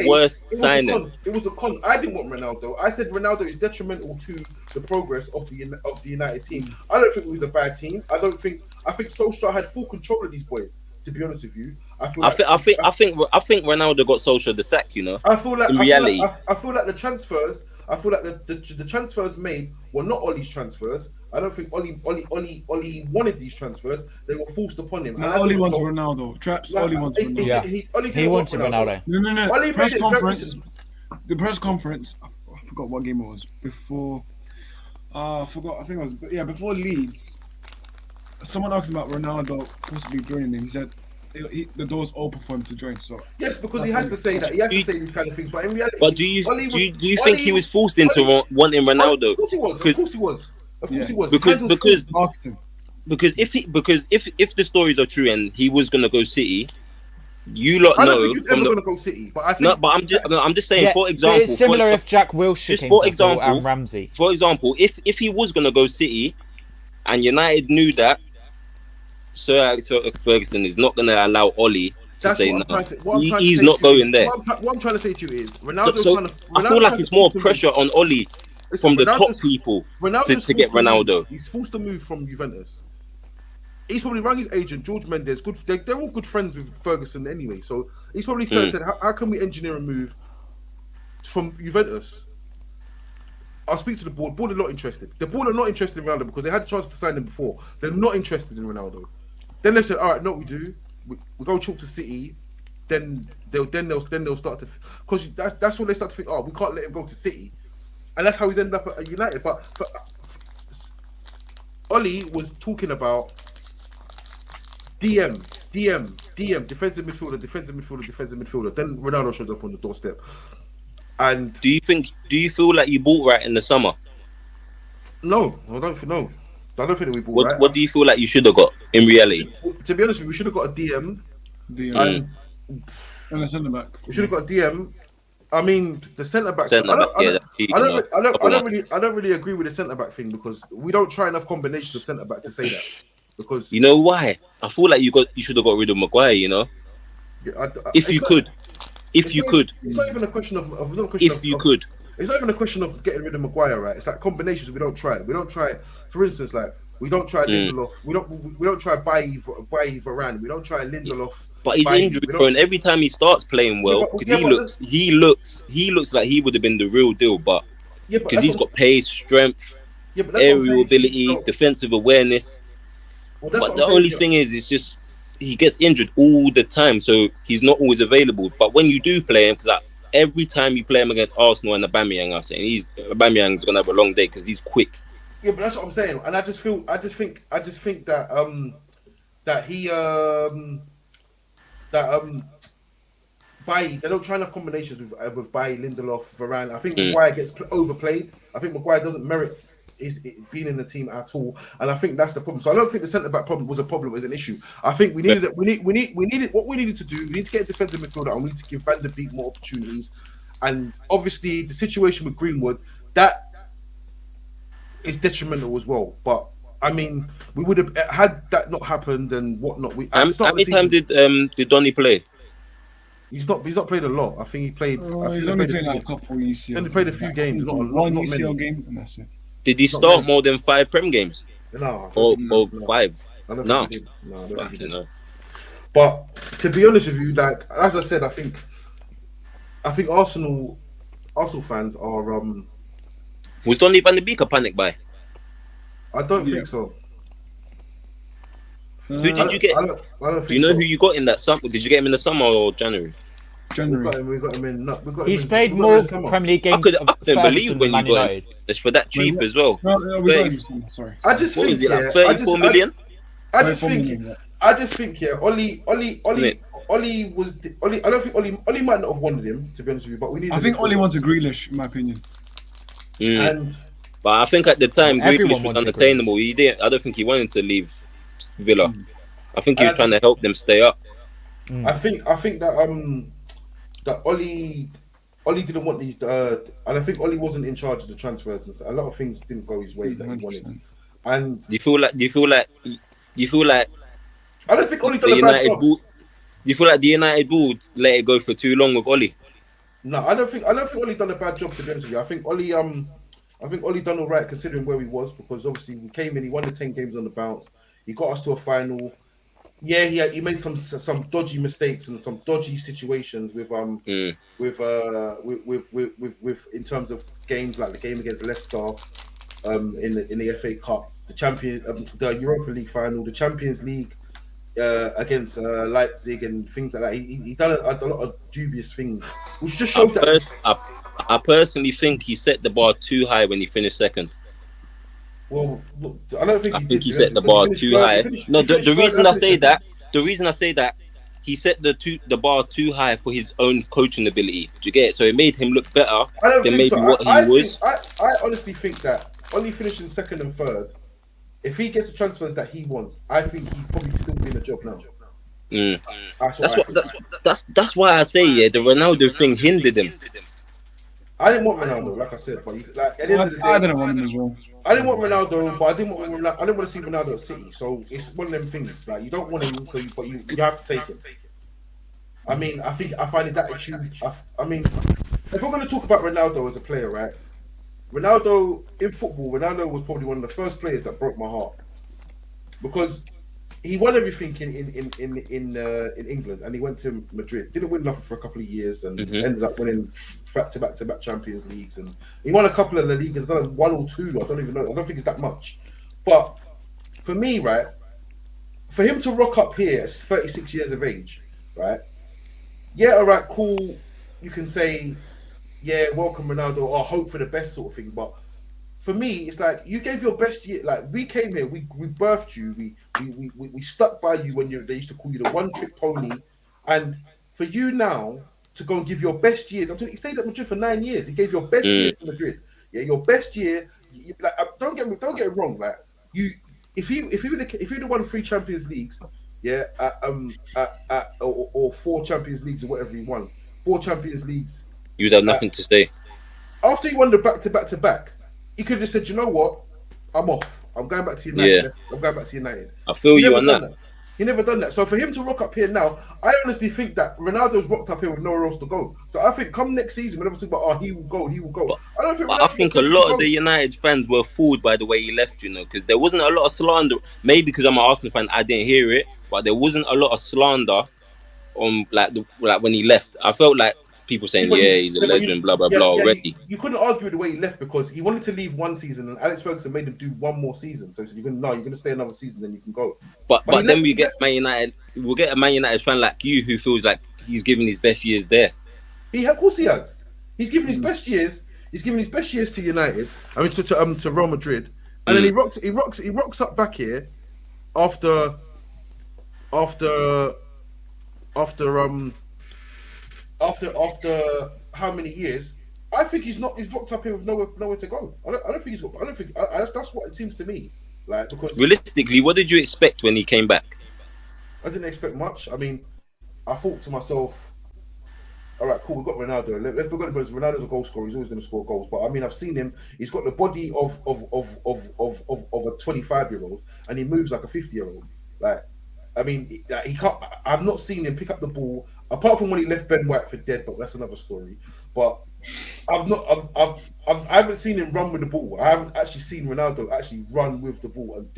worst signing. It was a con. I didn't want Ronaldo. I said Ronaldo is detrimental to the progress of the United team. I don't think it was a bad team. I think Solskjaer had full control of these boys. To be honest with you, I think Ronaldo got Solskjaer the sack. You know. I feel like in reality, I feel like the transfers. I feel like the transfers made were not Ollie's transfers. I don't think Ollie wanted these transfers. They were forced upon him. No, Ollie wants Ronaldo. Traps. Ollie wants Ronaldo. Yeah, he wanted Ronaldo. No. Ollie Press conference. The press conference. I forgot what game it was before. I forgot. I think it was before Leeds. Someone asked him about Ronaldo possibly joining him. He said the door's open for him to join. So yes, because he has to say that. He has to say these kind of things. But in reality, do you think he was forced into wanting Ronaldo? Of course he was. Of course he was. Because if the stories are true and he was gonna go City, you lot know. I don't think he's ever gonna go City, but I think I'm just saying. For example, it's similar if Jack Wilshere came to and Ramsey. For example, if he was gonna go City, and United knew that, Sir Alex Ferguson is not gonna allow Ollie to say no. He's not going there. What I'm trying to say to you is Ronaldo. I feel like it's more pressure on Ollie from the top people to get Ronaldo. He's forced to move from Juventus. He's probably rang his agent, George Mendes. Good, they're all good friends with Ferguson anyway. So he's probably said, "How can we engineer a move from Juventus?" I'll speak to the board. Board are not interested. The board are not interested in Ronaldo because they had a chance to sign him before. They're not interested in Ronaldo. Then they said, "All right, no, we do. We go talk to City." Then they'll start to, because that's when they start to think, "Oh, we can't let him go to City." And that's how he's ended up at United. But Ollie was talking about DM, defensive midfielder. Then Ronaldo shows up on the doorstep. And do you feel like you bought right in the summer? No, I don't think that we bought right. What do you feel like you should have got in reality? To be honest with you, we should have got a DM. And a centre back. We should have got a DM. I mean, the centre back. I don't really agree with the centre back thing, because we don't try enough combinations of centre back to say that. Because you know why? I feel like you should have got rid of Maguire. You know, if you could. It's not even a question of It's not even a question of getting rid of Maguire, right? It's like combinations we don't try. For instance, like we don't try Lindelof. We don't try Bailly Varane. We don't try Lindelof. But he's injury prone. Every time he starts playing well, because he looks like he would have been the real deal, but because he's got pace, strength, aerial ability, defensive awareness. But the only thing is, it's just he gets injured all the time, so he's not always available. But when you do play him, because every time you play him against Arsenal and Aubameyang, I'm saying Aubameyang's gonna have a long day because he's quick. Yeah, but that's what I'm saying, and I just think that Bailly, they don't try enough combinations with Bailly, Lindelof, Varane. I think Maguire gets overplayed. I think Maguire doesn't merit being in the team at all, and I think that's the problem. So I don't think the centre back problem was a problem, was an issue. I think we needed we needed what we needed to do. We need to get a defensive midfielder, and we need to give Van der Beek more opportunities. And obviously, the situation with Greenwood that is detrimental as well. But I mean, we would have had that not happened and whatnot. How many times did Donny play? He's not played a lot. I think he played. He's only played like a couple UCL. He's only played a few games, not one not UCL many. game, and that's it. Did he start more than 5 Prem games? No, Or no. 5? I don't No. think he did. No, I don't think he Fucking did. no. But to be honest with you, like as I said, I think Arsenal fans are. Was Donny van de Beek a panic buy? I don't think so. Who did you get? I don't think Do you know so. who you got in that summer? Did you get him in the summer or January? January. We got him in. No, we got He's him in, played we got him more in summer. Premier League I games couldn't for Everton believe than when Man you got him. United. It's for that cheap as well. No, we got 30 him. Sorry. I just What think was it, like yeah, 34 million? I just 34 think million, yeah. I just think yeah, Oli was Oli. I don't think Oli might not have wanted him, to be honest with you, but we need. I think Oli wanted Grealish, in my opinion. And But I think at the time, Everyone Grealish was wanted unattainable. He didn't. I don't think he wanted to leave Villa. I think he was trying to help them stay up. I think that Oli didn't want these, and I think Oli wasn't in charge of the transfers, and so a lot of things didn't go his way that he wanted. 100%. And Do you feel like I don't think Oli done the a bad United job. board? Do you feel like the United board let it go for too long with Oli? No, I don't think Oli done a bad job, to be honest with you. I think Oli done all right considering where he was, because obviously we came in, he won the 10 games on the bounce, he got us to a final. Yeah, he made some dodgy mistakes and some dodgy situations with in terms of games like the game against Leicester, in the FA Cup, the Europa League final, the Champions League against Leipzig and things like that. He done a lot of dubious things, which just showed that. I personally think he set the bar too high when he finished second. Well, look, I don't think I think he set the bar too high. No, the reason I say that, he set the bar too high for his own coaching ability. Do you get it? So it made him look better than maybe what he was. I honestly think that only finishing second and third, if he gets the transfers that he wants, I think he's probably still doing a job now. That's why I say the Ronaldo thing hindered him. I didn't want Ronaldo, like I said, but at the end of the day, I didn't want him as well. I didn't want Ronaldo, but I didn't want to see Ronaldo at City. So it's one of them things. Like you don't want him, but you have to take him. I mean, I find his attitude. I mean, if we're going to talk about Ronaldo as a player, right? Ronaldo in football, Ronaldo was probably one of the first players that broke my heart, because he won everything in England, and he went to Madrid. Didn't win nothing for a couple of years, and ended up winning back-to-back Champions Leagues, and he won a couple of La Ligas. I don't know, 1 or 2. I don't even know. I don't think it's that much. But for me, right, for him to rock up here at 36 years of age, right? Yeah, all right, cool. You can say, yeah, welcome Ronaldo, or hope for the best sort of thing. But for me, it's like you gave your best year. Like we came here, we birthed you, we stuck by you when they used to call you the one-trick pony, and for you now to go and give your best years. I'm talking, he stayed at Madrid for 9 years. He gave your best years to Madrid. Yeah, your best year. Like, don't get it wrong. Like if you would have won 3 Champions Leagues, yeah, or 4 Champions Leagues or whatever he won, 4 Champions Leagues, You'd have nothing to say. after he won the back-to-back, he could have just said, you know what, I'm off. I'm going back to United. Yeah. I'm going back to United. I feel He you never on done that. He never done that. So for him to rock up here now, I honestly think that Ronaldo's rocked up here with nowhere else to go. So I think come next season, whenever we talk about, he will go. I don't think. But I think a lot of the United fans were fooled by the way he left, because there wasn't a lot of slander. Maybe because I'm an Arsenal fan, I didn't hear it, but there wasn't a lot of slander on like when he left. I felt like people saying, he's a legend, blah blah blah already. You couldn't argue with the way he left, because he wanted to leave one season, and Alex Ferguson made him do one more season. So he said, you're going to stay another season, then you can go. But then we get Man United. We'll get a Man United fan like you who feels like he's giving his best years there. Of course he has. He's given his best years. He's given his best years to United. I mean to Real Madrid, and then he rocks up back here after after how many years, I think he's locked up here with nowhere to go. I don't think he's got. I don't think that's what it seems to me. Like, because Realistically, what did you expect when he came back? I didn't expect much. I mean, I thought to myself, all right, cool, we've got Ronaldo. Let's forget about Ronaldo's a goal scorer. He's always going to score goals. But I mean, I've seen him. He's got the body of a 25-year-old, and he moves like a 50-year-old. Like, I mean, he can't. I've not seen him pick up the ball apart from when he left Ben White for dead. But that's another story. But I haven't seen him run with the ball. I haven't actually seen Ronaldo actually run with the ball and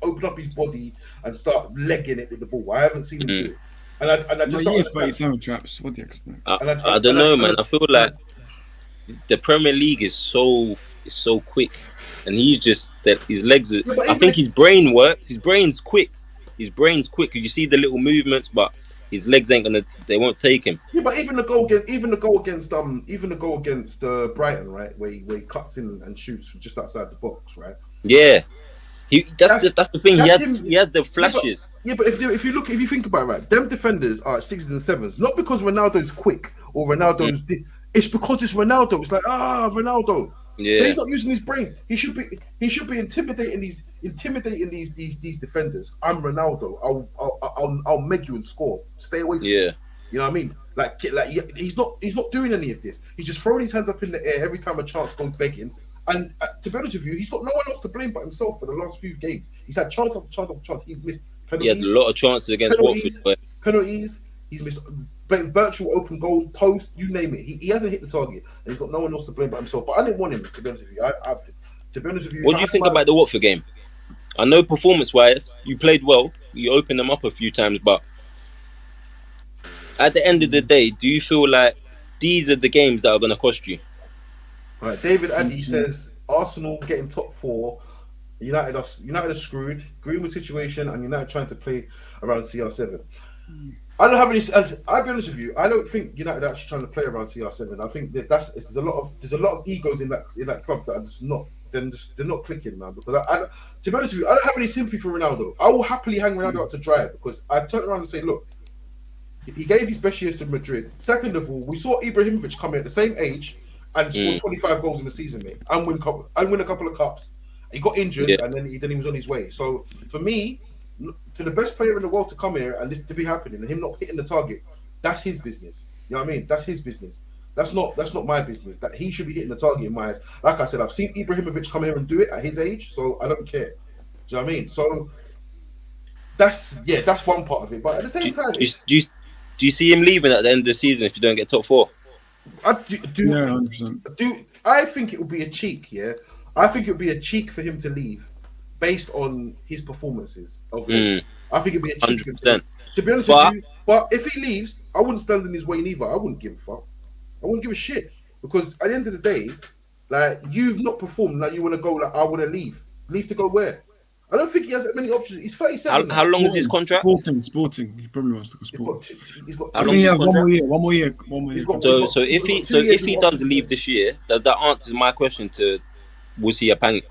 open up his body and start legging it with the ball. I haven't seen him do it. And I just don't understand. 37 traps. What do you expect? I don't know, man. I feel like the Premier League is so quick, and he's just that his legs. I think his brain works. His brain's quick. You see the little movements, but his legs ain't gonna. They won't take him. Yeah, but even the goal against Brighton, right, where he cuts in and shoots from just outside the box, right? Yeah. That's the thing. He has the flashes. Yeah, but if you think about it, right, them defenders are 6s and 7s, not because Ronaldo's quick or Ronaldo's. It's because it's Ronaldo. It's like Ronaldo. Yeah. So he's not using his brain. He should be intimidating these defenders. I'm Ronaldo. I'll make you and score. Stay away from me. You know what I mean? Like he's not doing any of this. He's just throwing his hands up in the air every time a chance goes begging. And to be honest with you, he's got no one else to blame but himself for the last few games. He's had chance after chance after chance. He's missed penalties. He had a lot of chances against Watford. Penalties. He's missed virtual open goals, post, you name it. He hasn't hit the target, and he's got no one else to blame but himself. But I didn't want him, to be honest with you. To be honest with you, what do you think about the Watford game? I know performance-wise, you played well. You opened them up a few times, but at the end of the day, do you feel like these are the games that are going to cost you? Right, David Addy says Arsenal getting top 4. United are screwed. Greenwood situation and United trying to play around CR7. I don't have any. I'll be honest with you. I don't think United are actually trying to play around CR7. I think that there's a lot of egos in that club that are just not. They're not clicking, man. Because to be honest with you, I don't have any sympathy for Ronaldo. I will happily hang Ronaldo out to dry because I turn around and say, look, he gave his best years to Madrid. Second of all, we saw Ibrahimovic come in at the same age and score 25 goals in the season, mate, and win a couple of cups. He got injured, and then he was on his way. So for me, to the best player in the world to come here and this to be happening and him not hitting the target, that's his business. You know what I mean? That's his business. That's not my business. That he should be hitting the target in my eyes. Like I said, I've seen Ibrahimovic come here and do it at his age, so I don't care. Do you know what I mean? So that's one part of it. But at the same time, do you see him leaving at the end of the season if you don't get top 4? I think it would be a cheek. Yeah, I think it would be a cheek for him to leave, based on his performances. I think it'd be a cheek for him to be honest with you. But if he leaves, I wouldn't stand in his way neither. I wouldn't give a fuck. I wouldn't give a shit because at the end of the day, like you've not performed. Like you want to go. Like I want to leave. Leave to go where? I don't think he has that many options. He's 37. How long is his contract? Sporting. He probably wants to go Sporting. He's got I think he has one more year. So if he does leave this year, does that answer my question to was he a panic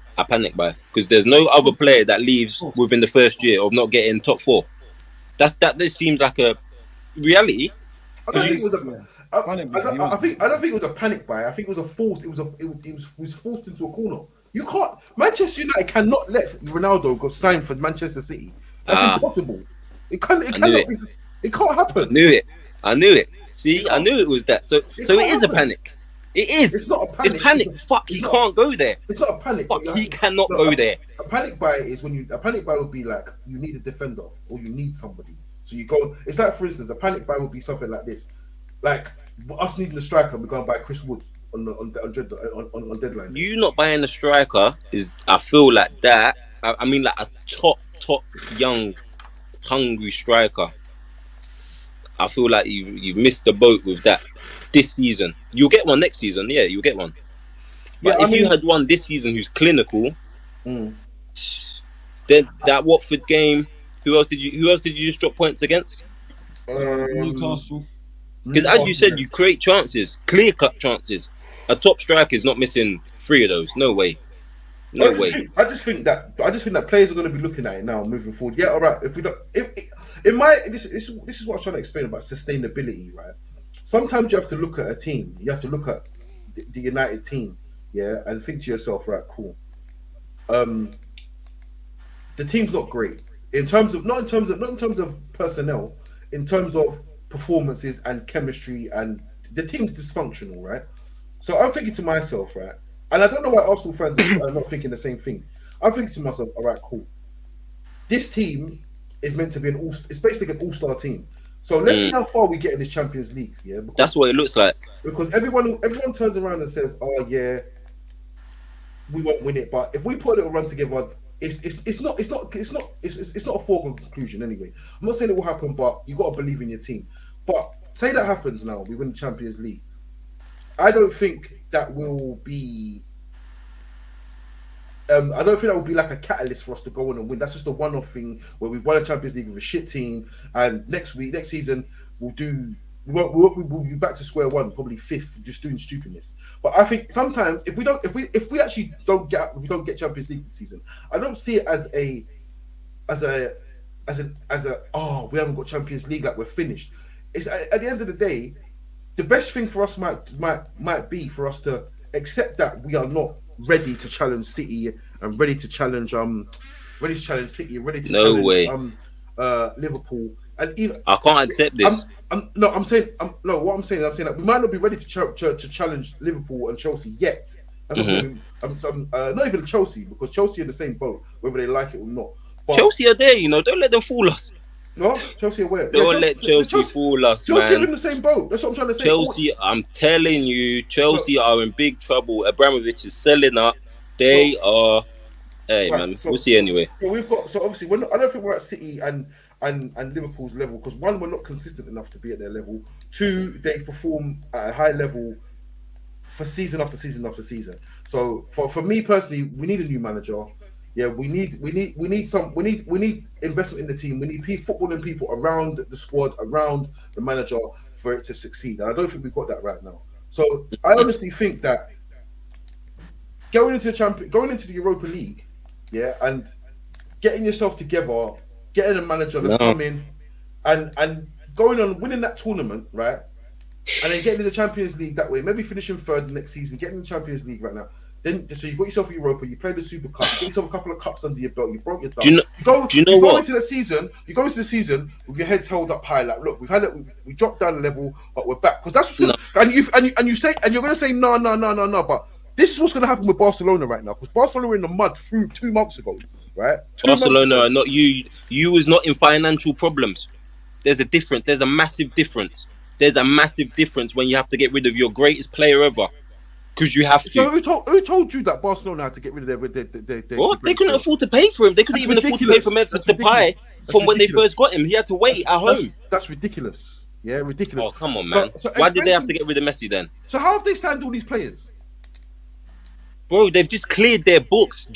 buy? Because there's no other player that leaves within the first year of not getting top 4. This seems like a reality. I don't think it was I don't think it was a panic buy. I think it was a forced. It was forced into a corner. You can't. Manchester United cannot let Ronaldo go sign for Manchester City. That's impossible. It can't happen. I knew it. See, I knew it was that. So it is a panic. It is. It's not a panic. It's panic. He can't go there. It's not a panic. He cannot go there. A panic buy is when a panic buy would be like you need a defender or you need somebody. So you go. It's like, for instance, a panic buy would be something like this. Like us needing a striker, we're going to buy Chris Wood on deadline. You not buying a striker is, I feel like that. I mean, like a top young, hungry striker. I feel like you've missed the boat with that this season. You'll get one next season. Yeah, you'll get one. But if you had one this season who's clinical, then that Watford game. Who else did you just drop points against? Newcastle. Because as you said, you create chances, clear-cut chances. A top striker is not missing 3 of those. No way. I just think that players are going to be looking at it now, moving forward. Yeah, all right. If we don't, this is what I'm trying to explain about sustainability, right? sometimes you have to look at a team. You have to look at the United team, yeah, and think to yourself, right, cool. The team's not great in terms of not in terms of personnel, in terms of performances and chemistry, and the team's dysfunctional, right? So I'm thinking to myself, right, and I don't know why Arsenal fans are not thinking the same thing. I'm thinking to myself, all right, cool. This team is meant to be it's basically an all-star team. So let's see how far we get in this Champions League. Yeah, that's what it looks like. Because everyone turns around and says, "Oh yeah, we won't win it." But if we put a little run together, it's not a foregone conclusion anyway. I'm not saying it will happen, but you got to believe in your team. But say that happens now, we win the Champions League. I don't think that will be. I don't think that would be like a catalyst for us to go on and win. That's just a one-off thing where we've won a Champions League with a shit team, and next season we'll be back to square one, probably fifth, just doing stupidness. But I think sometimes if we actually don't get Champions League this season, I don't see it as a oh, we haven't got Champions League, like we're finished. It's at the end of the day, the best thing for us might be for us to accept that we are not ready to challenge City and ready to challenge Liverpool, and even I can't accept this. I'm saying that we might not be ready to challenge Liverpool and Chelsea yet. Not even Chelsea, because Chelsea are in the same boat, whether they like it or not. But Chelsea are there, don't let them fool us. No, Chelsea are where? Don't let Chelsea fool us, Chelsea man. are in the same boat. That's what I'm trying to say. Chelsea, I'm telling you, Chelsea are in big trouble. Abramovich is selling up. They are. Hey, right, man, we'll see anyway. So obviously, I don't think we're at City and Liverpool's level, because one, we're not consistent enough to be at their level. Two, they perform at a high level for season after season after season. So for me personally, we need a new manager. Yeah, we need investment in the team. We need footballing people around the squad, around the manager, for it to succeed. And I don't think we've got that right now. So I honestly think that going into the Europa League, yeah, and getting yourself together, getting a manager that's coming, and going on winning that tournament, right, and then getting to the Champions League that way, maybe finishing third next season, getting in the Champions League right now. Then, so you got yourself Europa, you played the Super Cup, you get yourself a couple of cups under your belt, you broke your thumb. You go into the season with your heads held up high, like, look, we dropped down a level, but we're back. Because that's what's gonna, and you're gonna say no, but this is what's gonna happen with Barcelona right now, because Barcelona were in the mud through 2 months ago, right? Barcelona are not you. You is not in financial problems. There's a massive difference. There's a massive difference when you have to get rid of your greatest player ever. Because you have to. So who told you that Barcelona had to get rid of their What? They couldn't afford to pay for him. They couldn't even afford to pay for Memphis Depay from when they first got him. He had to wait at home. That's ridiculous. Yeah, ridiculous. Oh, come on, man. So why did they have to get rid of Messi then? So how have they signed all these players? Bro, they've just cleared their books.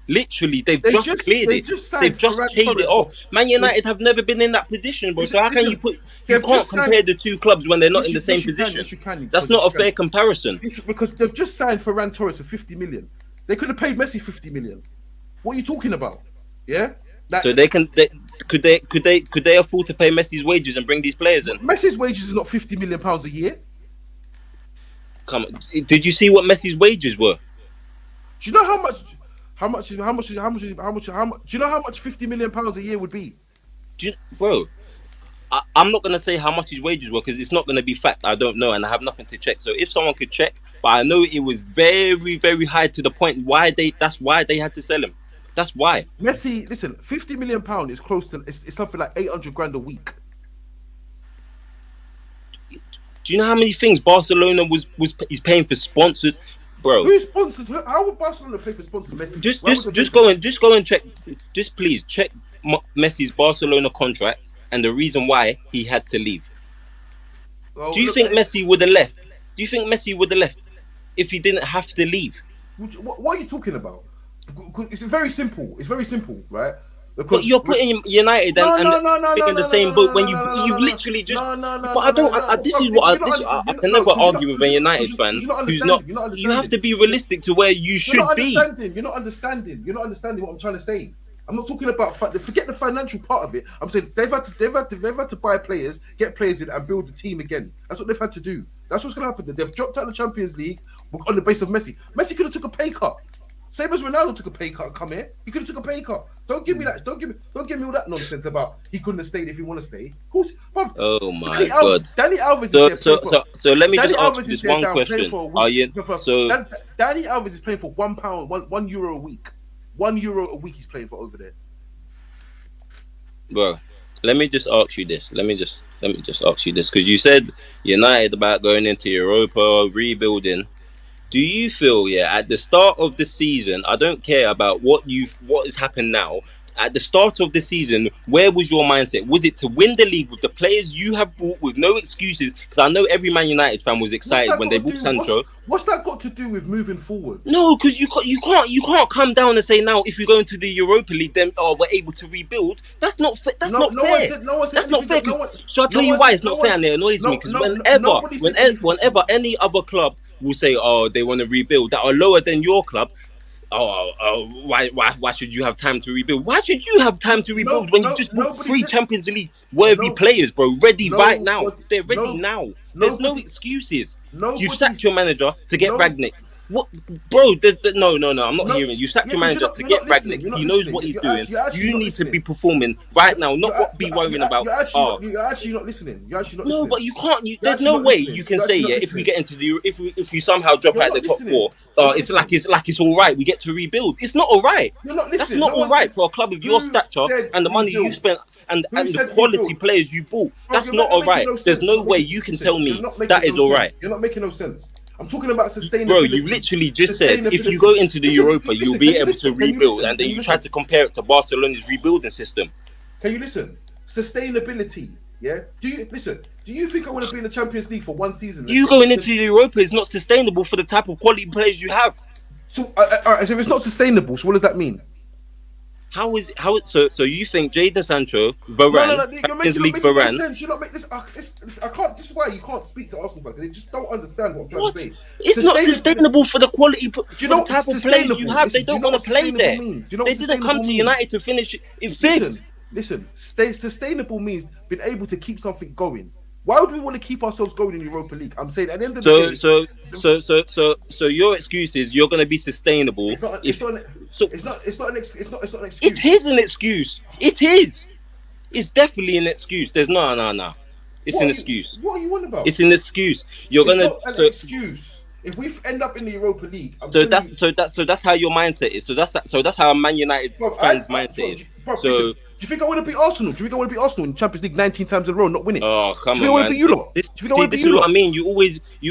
Literally, they've just cleared it. They've just paid it off. Man United have never been in that position, bro. So how can you put? You can't compare the two clubs when they're not in the same position. That's not a fair comparison. Because they've just signed Ferran Torres for 50 million. They could have paid Messi 50 million. What are you talking about? Yeah. So could they afford to pay Messi's wages and bring these players in? Messi's wages is not 50 million pounds a year. Come on, did you see what Messi's wages were? Do you know how much? Do you know how much 50 million pounds a year would be? Bro, I'm not gonna say how much his wages were because it's not gonna be fact. I don't know, and I have nothing to check. So if someone could check, but I know it was very, very high to the point that's why they had to sell him. That's why. Messi, listen, 50 million pounds is close to it's something like 800 grand a week. Do you know how many things Barcelona he's paying for sponsors? Bro, who sponsors? How would Barcelona pay for sponsors? Messi? Just go and check. Just please check Messi's Barcelona contract and the reason why he had to leave. Do you think Messi would have left? Do you think Messi would have left if he didn't have to leave? What are you talking about? It's very simple. It's very simple, right? Because but you're putting United and in the same boat when you literally just. But I don't. This is what I can never argue with a United fan who's not. You have to be realistic to where you should be. You're not understanding what I'm trying to say. I'm not talking about forget the financial part of it. I'm saying they've had to buy players, get players in, and build the team again. That's what they've had to do. That's what's going to happen. They've dropped out of the Champions League on the basis of Messi. Messi could have took a pay cut. Same as Ronaldo took a pay cut and come here. He could have took a pay cut. Don't give me that. Don't give me all that nonsense about he couldn't have stayed if he want to stay. Of course. Oh my God. Dani Alves is there. So let me Dani just ask Alves you is this one there question. Dani Alves is playing for £1, €1 a week. €1 a week he's playing for over there. Bro, let me just ask you this. Let me just ask you this, because you said United about going into Europa, rebuilding. Do you feel, at the start of the season, I don't care about what has happened now. At the start of the season, where was your mindset? Was it to win the league with the players you have brought with no excuses? Because I know every Man United fan was excited when they bought Sancho. What's that got to do with moving forward? No, because you can't come down and say now if we go into the Europa League, then we're able to rebuild. That's not fair. That's not fair. That's not fair. Shall I tell you why it's not fair? And it annoys me because whenever any other club will say, they want to rebuild that are lower than your club. Why should you have time to rebuild? Why should you have time to rebuild when you just bought 3 Champions League worthy players, bro? Ready right now. They're ready now. There's no excuses. You sacked your manager to get Ragnick. What, bro? No. I'm not hearing you. Sacked your manager to get Ragnick. He knows what he's doing. You need to be performing right now, not be worrying about. You're actually not listening. No, but you can't. There's no way you can say if we get into the if we somehow drop out the top 4, it's like it's all right. We get to rebuild. It's not all right. That's not all right for a club of your stature and the money you spent and the quality players you bought. That's not all right. There's no way you can tell me that is all right. You're not making no sense. I'm talking about sustainability. Bro, you literally just said if you go into the Europa, you'll be able to rebuild, and then you try to compare it to Barcelona's rebuilding system. Can you listen? Sustainability, yeah? Do you think I want to be in the Champions League for one season? You going into the Europa is not sustainable for the type of quality players you have. So, so if it's not sustainable, so what does that mean? So you think Jadon Sancho, Varane, Champions League Varane? Sense. You're not making this. I can't. This is why you can't speak to Arsenal fans. They just don't understand what I'm trying to say. It's not sustainable for the quality, for the type of players you have. They don't want to play there. They didn't come to United to finish in 5th. Listen. Sustainable means being able to keep something going. Why would we want to keep ourselves going in Europa League? I'm saying at the end of the day. So your excuse is you're going to be sustainable. It's not an excuse. It is an excuse. It is. It's definitely an excuse. There's no. It's an excuse. What are you on about? It's an excuse. You're gonna. It's not an excuse. If we end up in the Europa League, that's how your mindset is. So that's how a Man United fans' mindset is. Do you think I want to beat Arsenal? Do you think I want to beat Arsenal in Champions League 19 times in a row, not winning? Oh, come on, man. Do you think I want to beat you lot? This is what I mean. You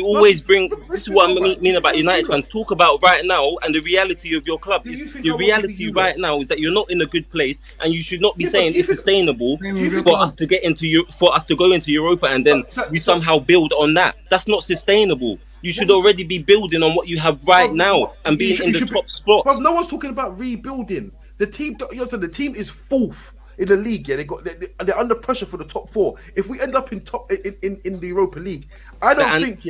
always bring. This is what I mean about United fans. Talk about right now and the reality of your club. The reality right now is that you're not in a good place, and you should not be saying it's sustainable for us to go into Europa and then we somehow build on that. That's not sustainable. You should already be building on what you have right now and being in the top spots. But no one's talking about rebuilding. The team is 4th in the league. Yeah, they're under pressure for the top 4. If we end up in the Europa League, I don't think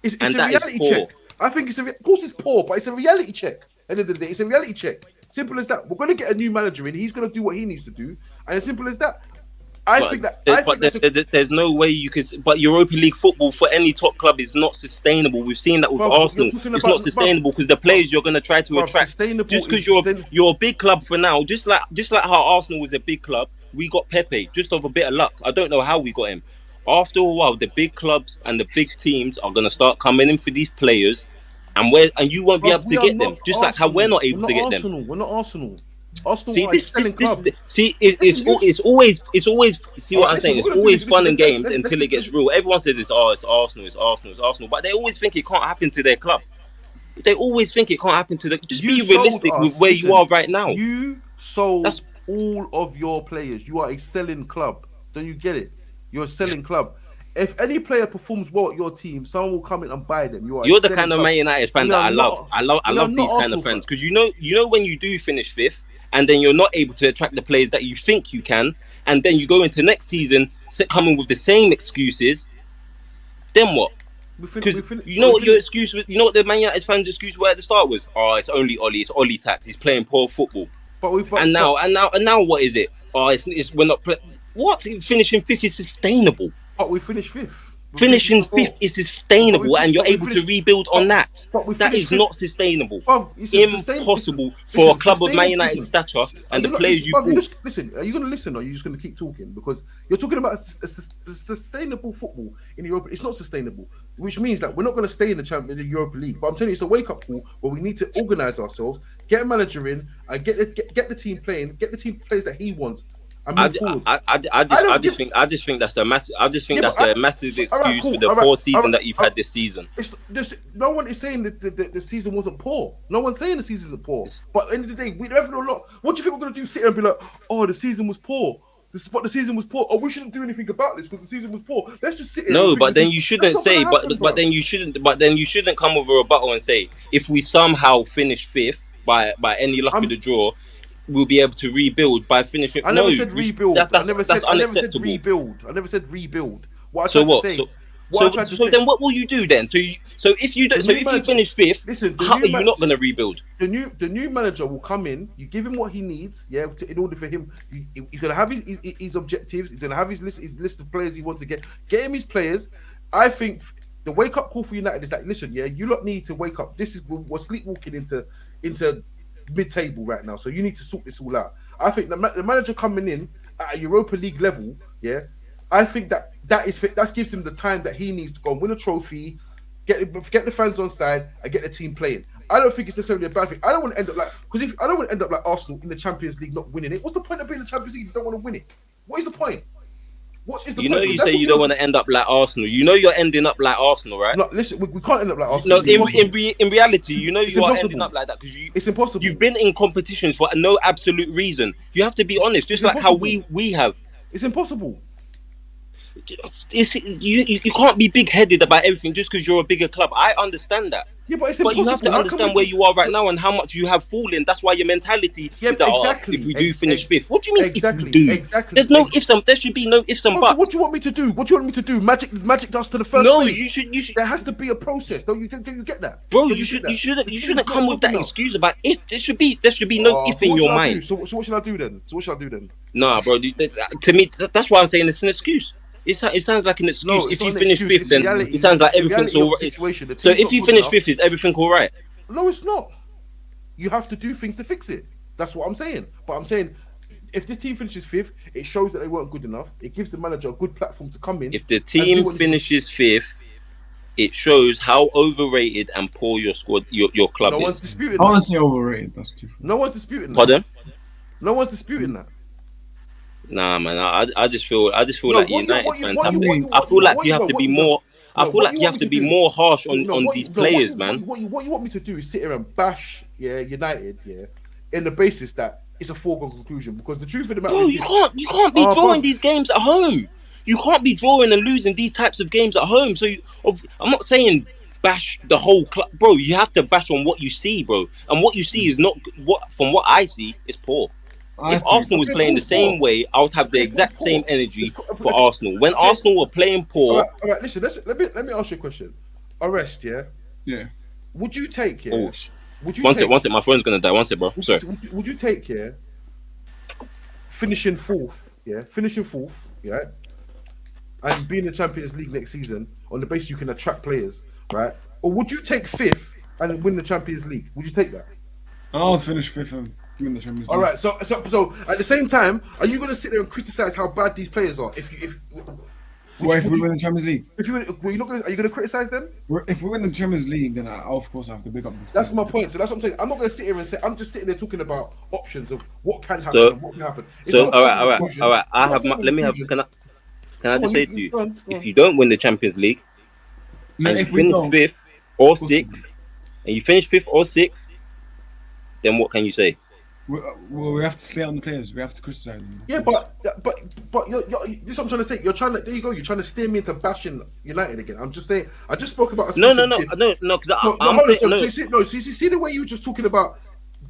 it's a reality check. I think of course it's poor, but it's a reality check. At the end of the day, it's a reality check. Simple as that. We're going to get a new manager in. He's going to do what he needs to do, and as simple as that. There's no way you can. But Europa League football for any top club is not sustainable. We've seen that with Arsenal. It's not sustainable because the players you're going to try to attract. Just because you're a big club for now, just like how Arsenal was a big club, we got Pepe just off a bit of luck. I don't know how we got him. After a while, the big clubs and the big teams are going to start coming in for these players, and you won't be able to get them. Just like how we're not able to get them. We're not Arsenal. It's always. See what I'm saying? It's always fun and games until it gets real. Everyone says it's Arsenal, but they always think it can't happen to their club. They always think it can't happen to them. Just be realistic with where you are right now. You sold all of your players. You are a selling club. Don't you get it? You're a selling club. If any player performs well at your team, someone will come in and buy them. You're the kind of Man United fan that I love. I love these kind of fans because you know when you do finish 5th. And then you're not able to attract the players that you think you can, and then you go into next season coming with the same excuses. Then what? Because you know what your excuse was. You know what the Man United fans' excuse were at the start was. Oh, it's only Ollie. It's Ollie tax. He's playing poor football. And now, what is it? Oh, it's we're not. What finishing fifth is sustainable. But we finished fifth. Finishing fifth is sustainable, and you're able to rebuild on that. That is not sustainable. Impossible for a club of Man United stature and the players you bought. Listen, are you going to listen or are you just going to keep talking? Because you're talking about sustainable football in Europe. It's not sustainable, which means that we're not going to stay in the Europa League. But I'm telling you, it's a wake-up call where we need to organise ourselves, get a manager in, and get the team playing, get the team players that he wants. I just think that's a massive. That's a massive excuse for the poor season that you've had this season. No one is saying that the season wasn't poor. No one's saying the season isn't poor. But at the end of the day, we don't know a lot. What do you think we're going to do? Sit here and be like, oh, the season was poor. The season was poor. Oh, we shouldn't do anything about this because the season was poor. Let's just sit here. No, but then you shouldn't say. But then you shouldn't come with a rebuttal and say if we somehow finish fifth by any luck of the draw, we'll be able to rebuild by finishing. I never said rebuild. That's unacceptable. I never said rebuild. So then what will you do then? So if you finish fifth, how are you not going to rebuild? The new manager will come in. You give him what he needs, in order for him. He's going to have his objectives. He's going to have his list of players he wants to get him his players. I think the wake up call for United is that listen, you lot need to wake up. We're sleepwalking into mid-table right now, so you need to sort this all out. I think the manager coming in at a Europa League level, I think that gives him the time that he needs to go and win a trophy, get the fans on side, and get the team playing. I don't think it's necessarily a bad thing. I don't want to end up like Arsenal in the Champions League not winning it. What's the point of being in the Champions League if you don't want to win it? What is the point? You say you don't want to end up like Arsenal. You know you're ending up like Arsenal, right? No, listen, we can't end up like Arsenal. No, in reality, you know you are ending up like that because it's impossible. You've been in competitions for no absolute reason. You have to be honest, just like how we have. It's impossible. You can't be big-headed about everything just because you're a bigger club. I understand that. Yeah, but it's impossible. You have to understand where you are right now and how much you have fallen. That's why your mentality is that if we do finish fifth. What do you mean if we do? Exactly. There's no ifs and there should be no ifs and buts. What do you want me to do? Magic dust to the first. No, place. you should. There has to be a process. Don't you get that, bro? You shouldn't come with that excuse about if. There should be no if in your mind. So what should I do then? Nah, bro. To me, that's why I'm saying it's an excuse. It sounds like an excuse. If you finish fifth, then it sounds like everything's all right. So if you finish fifth, is everything all right? No, it's not. You have to do things to fix it. That's what I'm saying. But I'm saying if this team finishes fifth, it shows that they weren't good enough. It gives the manager a good platform to come in. If the team finishes fifth, it shows how overrated and poor your squad, your club is. No one's disputing that. Honestly, overrated. That's too. No one's disputing that. Pardon? No one's disputing that. Nah, man. I just feel like United fans have to. I feel like you have to be more. I feel like you have to be more harsh on these players, man. What you want me to do is sit here and bash United, in the basis that it's a foregone conclusion. Because the truth of the matter, bro, you can't be drawing these games at home. You can't be drawing and losing these types of games at home. So I'm not saying bash the whole club, bro. You have to bash on what you see, bro. And what you see is not from what I see is poor. If Arsenal was playing the same way, I would have the exact same energy for Arsenal. When Arsenal were playing poor... All right, listen, let me ask you a question. Arrest, Yeah. Would you take, One sec, my phone's going to die. One sec, bro. Sorry. Would you take, finishing fourth, and being in the Champions League next season on the basis you can attract players, right? Or would you take fifth and win the Champions League? Would you take that? I'll finish fifth and win the Champions League. All right. So at the same time, are you going to sit there and criticize how bad these players are? If we win the Champions League? Are you going to criticize them? If we win the Champions League, then I of course have to big up this. That's my point. So that's what I'm saying. I'm not going to sit here and say. I'm just sitting there talking about options of what can happen and what can happen. All right. Can I just say to you, if you don't win the Champions League, and you finish fifth or sixth, then what can you say? Well, we have to slay on the players. We have to criticize them. Yeah, but you're, this is what I'm trying to say. You're trying to. There you go. You're trying to steer me into bashing United again. I'm just saying. I just spoke about. No. Because I'm saying no. See the way you were just talking about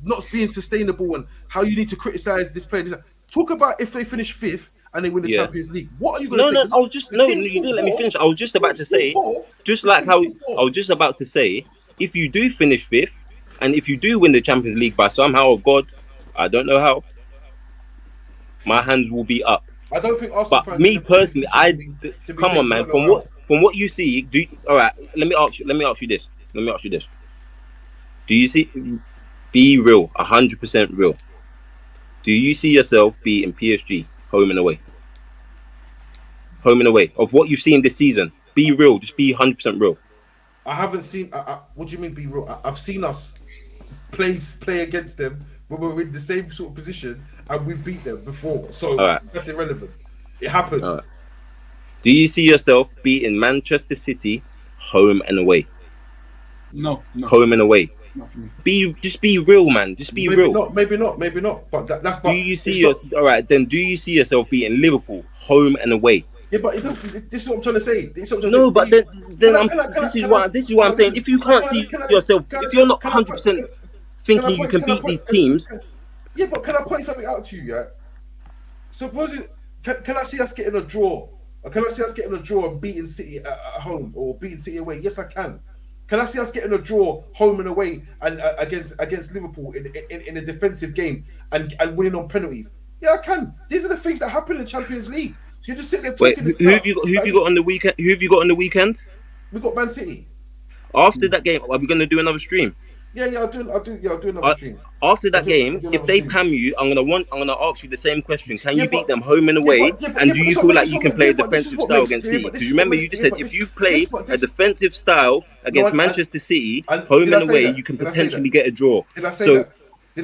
not being sustainable and how you need to criticize this player. Talk about if they finish fifth and they win the Champions League. What are you going to say? I was just you didn't let me finish. I was just about to say, if you do finish fifth, and if you do win the Champions League by somehow of God, I don't know how. My hands will be up. I don't think Arsenal But fans me should personally, be come saying on, man. don't know From what you see, all right? Let me ask you this. Do you see? Be real, 100% real. Do you see yourself beating PSG home and away? Home and away of what you've seen this season. Be real. Just be 100% real. I haven't seen. What do you mean? Be real. I've seen us play against them when we're in the same sort of position and we've beat them before. So that's irrelevant. It happens. Right. Do you see yourself beating Manchester City home and away? No. Home and away. Not for me. Just be real, man. Just be real. Maybe not. But that's. Do you see all right? Then do you see yourself beating Liverpool home and away? Yeah, but it doesn't. This is what I'm trying to say. This is what I'm saying. If you can't see yourself, if you're not 100% thinking you can beat these teams. Yeah, but can I point something out to you? Yeah. Supposing can I see us getting a draw? Or can I see us getting a draw and beating City at home or beating City away? Yes, I can. Can I see us getting a draw home and away and against Liverpool in a defensive game and winning on penalties? Yeah, I can. These are the things that happen in the Champions League. So you just sit there talking. Wait, who have you got on the weekend? Who have you got on the weekend? We got Man City. After that game, are we going to do another stream? Yeah, I'll do another stream. After that game, if they pam you, I'm gonna ask you the same question. Can you beat them home and away? And do you feel like you can play a defensive style against City? Because remember, you just said if you play a defensive style against Manchester City, home and away, you can potentially get a draw. Did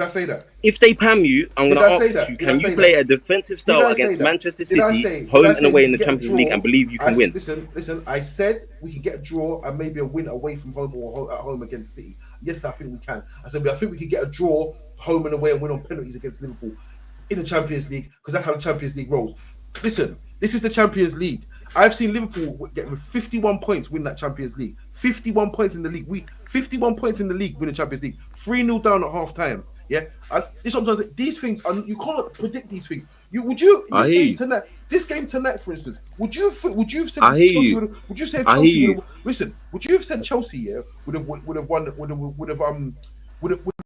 I say that? If they pam you, I'm gonna ask you: can you play a defensive style against Manchester City, home and away in the Champions League, and believe you can win? Listen. I said we can get a draw and maybe a win away from home or at home against City. Yes, I think we can. I said I think we can get a draw home and away and win on penalties against Liverpool in the Champions League because that's how the Champions League rolls. Listen, this is the Champions League. I've seen Liverpool get 51 points win that Champions League. 51 points in the league. 51 points in the league win the Champions League. 3-0 down at half time. Yeah, and sometimes these things you can't predict these things. This game tonight, for instance, would you have said Chelsea would you say Chelsea listen? Would you have said Chelsea would have won would have went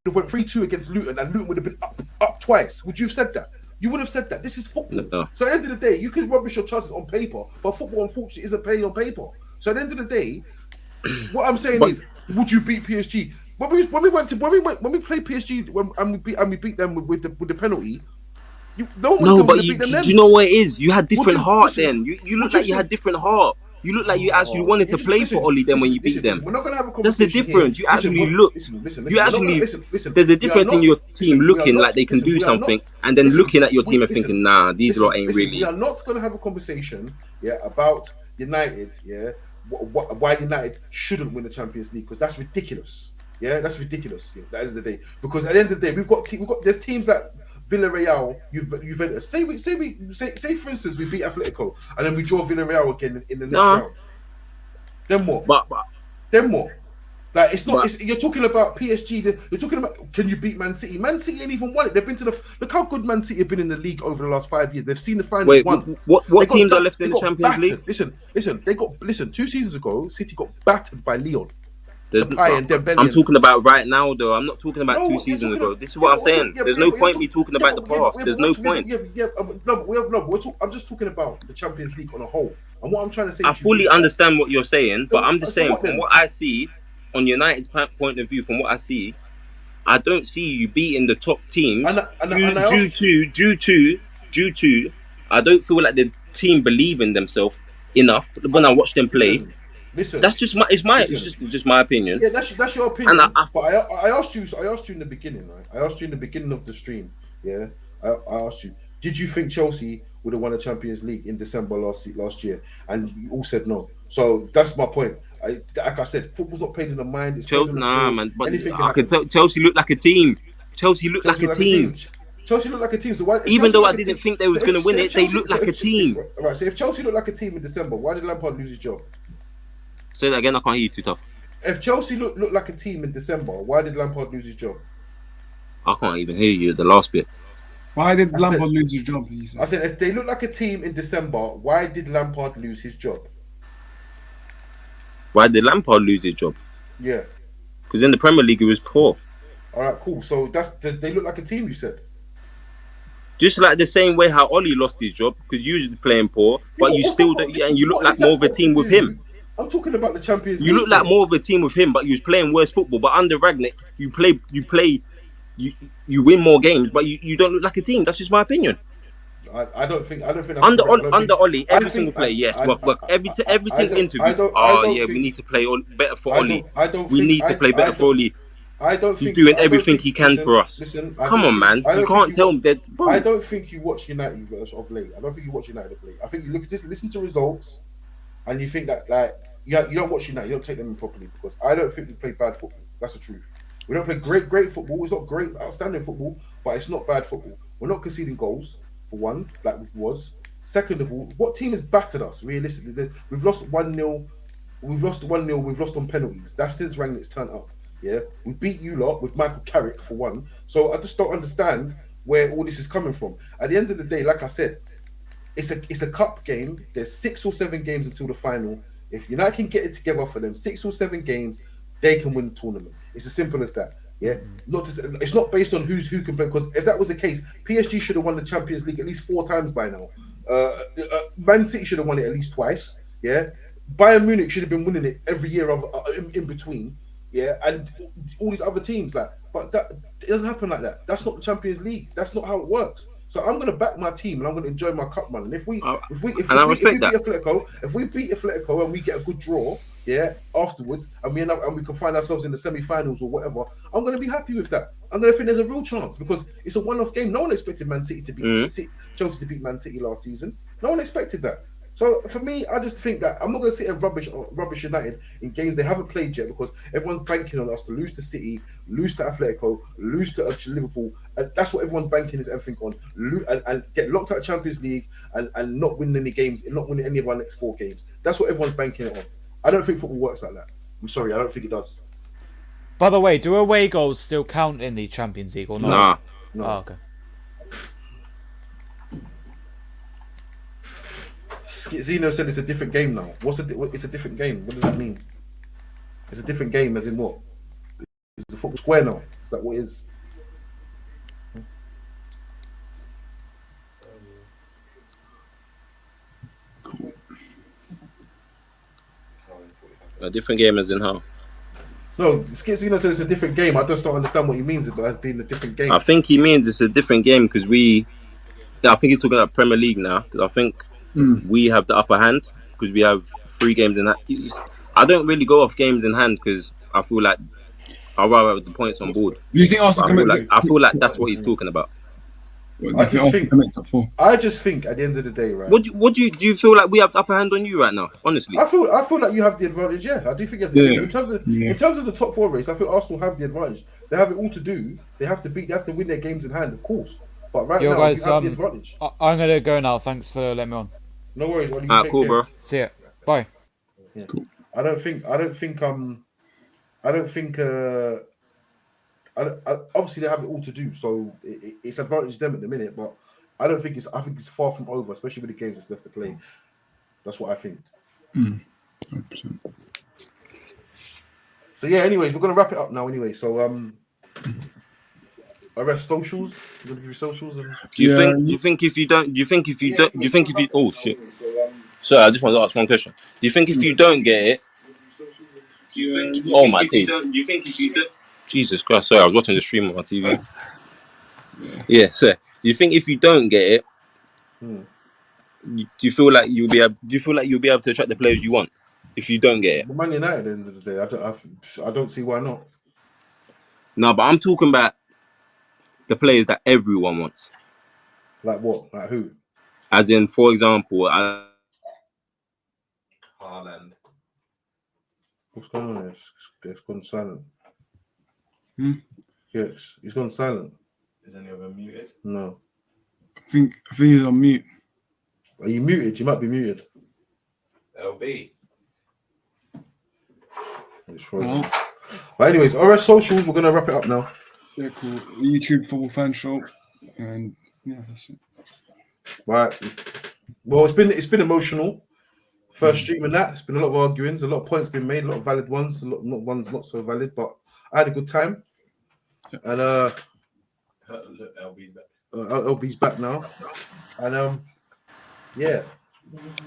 3-2 against Luton and Luton would have been up twice? Would you have said that? You would have said that. This is football. No. So at the end of the day, you can rubbish your chances on paper, but football unfortunately isn't playing on paper. So at the end of the day, what I'm saying is, would you beat PSG? When we played PSG and we beat them with the penalty, no one but do you know what it is? You had different heart then. You look like you had different heart. You look like you actually wanted to play for Oli then when you beat them. We're not gonna have a That's the difference. You actually look. There's a difference in your team looking like they can do something and then looking at your team and thinking, nah, these lot ain't really. We are not gonna have a conversation, about United, why United shouldn't win the Champions League because that's ridiculous. Yeah, that's ridiculous. At the end of the day, because at the end of the day, we've got there's teams like Villarreal, Juventus. Say for instance we beat Atletico and then we draw Villarreal again in the next round. Then what? Then what? Like it's not. You're talking about PSG. You're talking about can you beat Man City? Man City ain't even won it. They've been to look how good Man City have been in the league over the last 5 years. They've seen the final. Wait, what teams are left in the Champions League? Listen. 2 seasons ago, City got battered by Lyon. I'm talking about right now, though. I'm not talking about 2 seasons ago. This is what I'm saying. There's no point me talking about the past. There's no point. I'm just talking about the Champions League on a whole. And what I'm trying to say, I fully understand what you're saying, but I'm just saying from what I see, on United's point of view, from what I see, I don't see you beating the top teams due to. I don't feel like the team believe in themselves enough when I watch them play. Listen, that's just it's just my opinion. Yeah, that's your opinion. And but I asked you in the beginning, right? I asked you in the beginning of the stream. Yeah, I asked you, did you think Chelsea would have won a Champions League in December last year? And you all said no. So that's my point. Like I said, football's not played in the mind. It's man. But I could tell Chelsea looked like a team. Chelsea looked like a team. Chelsea looked like a team. So why, even though I didn't think they was going to win it, they looked like a team. Right. So if Chelsea looked like a team in December, why did Lampard lose his job? Say that again. I can't hear you. Too tough. If Chelsea looked like a team in December, why did Lampard lose his job? I can't even hear you. The last bit. Why did Lampard lose his job? I said if they look like a team in December, why did Lampard lose his job? Why did Lampard lose his job? Yeah. Because in the Premier League, he was poor. All right, cool. So they look like a team. You said. Just like the same way how Ollie lost his job because you were playing poor, but you still don't, and you look like more of a team with him. I'm talking about the Champions League. You look like more of a team with him, but you was playing worse football. But under Ragnick, you win more games, but you don't look like a team. That's just my opinion. I don't think that's under correct. Ollie, every single player, yes, work. Every single interview. We need to play better for Ollie. We need to play better for Ollie. He's doing everything he can for us. Come on, man. You can't tell him that. Bro. I don't think you watch United of late. I don't think you watch United of late. I think you listen to results, and you think that like you don't watch United. You don't take them in properly because I don't think we play bad football. That's the truth. We don't play great football. It's not great, outstanding football, but it's not bad football. We're not conceding goals for one, like we was. Second of all, what team has battered us realistically? We've lost 1-0. We've lost 1-0. We've lost on penalties. That's since Rangnick's turned up. Yeah, we beat you lot with Michael Carrick for one. So I just don't understand where all this is coming from. At the end of the day, like I said, it's a cup game. There's 6 or 7 games until the final. If United can get it together for them 6 or 7 games, they can win the tournament. It's as simple as that. Yeah, it's not based on who can play. Because if that was the case, PSG should have won the Champions League at least 4 times by now. Man City should have won it at least twice. Yeah, Bayern Munich should have been winning it every year in between. Yeah, and all these other teams but that it doesn't happen like that. That's not the Champions League. That's not how it works. So I'm gonna back my team and I'm gonna enjoy my cup run. And if we beat Atletico and we get a good draw, yeah, afterwards, and we can find ourselves in the semi-finals or whatever, I'm gonna be happy with that. I'm gonna think there's a real chance because it's a one-off game. No one expected Man City to beat Chelsea to beat Man City last season. No one expected that. So for me, I just think that I'm not going to sit and rubbish United in games they haven't played yet because everyone's banking on us to lose to City, lose to Atletico, lose to Liverpool. And that's what everyone's banking everything on. And get locked out of Champions League and not win any games, and not win any of our next 4 games. That's what everyone's banking it on. I don't think football works like that. I'm sorry, I don't think it does. By the way, do away goals still count in the Champions League or not? No. Oh, okay. Zeno said it's a different game now. It's a different game. What does that mean? It's a different game as in what? Is the football square now? Is that what it is? Cool. A different game as in how? No, Zeno said it's a different game. I just don't understand what he means by it being a different game. I think he means it's a different game because I think he's talking about Premier League now because I think we have the upper hand because we have 3 games in hand. I don't really go off games in hand because I feel like I'd rather have the points on board. Do you think Arsenal I feel like that's what he's talking about. I just think at the end of the day, right? Do you feel like we have the upper hand on you right now? Honestly, I feel like you have the advantage. Yeah, I do think you have the advantage. In terms of the top 4 race, I feel Arsenal have the advantage. They have it all to do. They have to win their games in hand, of course. But right now, guys, you have the advantage. I'm gonna go now. Thanks for letting me on. No worries. Cool, bro. See ya. Bye. Yeah. Cool. I don't think. Obviously, they have it all to do, so it's advantage them at the minute. But I think it's far from over, especially with the games that's left to play. That's what I think. 100%. So yeah. Anyways, we're gonna wrap it up now. Anyway, so I rest socials. You're gonna do socials. Do you think if you oh shit. Sorry, I just want to ask one question. Do you think if you don't get it? Oh my days. Do you think if you don't? Jesus Christ! Sorry, I was watching the stream on my TV. Yeah, sir. Do you think if you don't get it, do you feel like you'll be able? Do you feel like you'll be able to attract the players you want if you don't get it? Man United, at the end of the day, I don't see why not. No, but I'm talking about the players that everyone wants. Like what? Like who? As in, for example, Haaland. What's going on? It's gone silent. Yes, he's gone silent. Is any of them muted? No. I think he's on mute. Are you muted? You might be muted. LB. Well, anyways, RS socials. We're gonna wrap it up now. Yeah, cool. YouTube Football Fan Show, and yeah, that's it. Right. Well, it's been emotional. First stream and that. It's been a lot of arguings. A lot of points been made. A lot of valid ones. A lot ones not so valid. But I had a good time. And Look, LB's back. LB's back now. And yeah,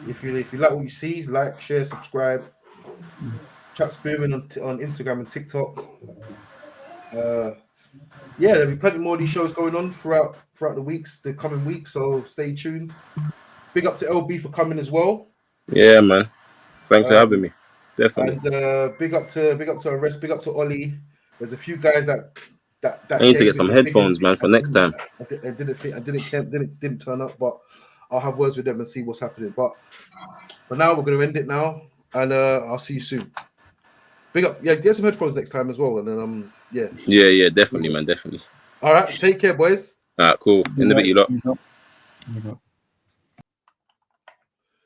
if you like what you see, like, share, subscribe. Chat Spearman on Instagram and TikTok. Yeah, there'll be plenty more of these shows going on throughout the coming weeks. So stay tuned. Big up to LB for coming as well. Yeah, man. Thanks for having me. Definitely. And big up to Arrest. Big up to Ollie. There's a few guys that I need to get some headphones, man, for next time. I didn't turn up, but I'll have words with them and see what's happening. But for now, we're going to end it now, and I'll see you soon. Big up, yeah. Get some headphones next time as well, and then yeah. Yeah, definitely, man, definitely. All right, take care, boys. All right, cool. In a bit, you lot.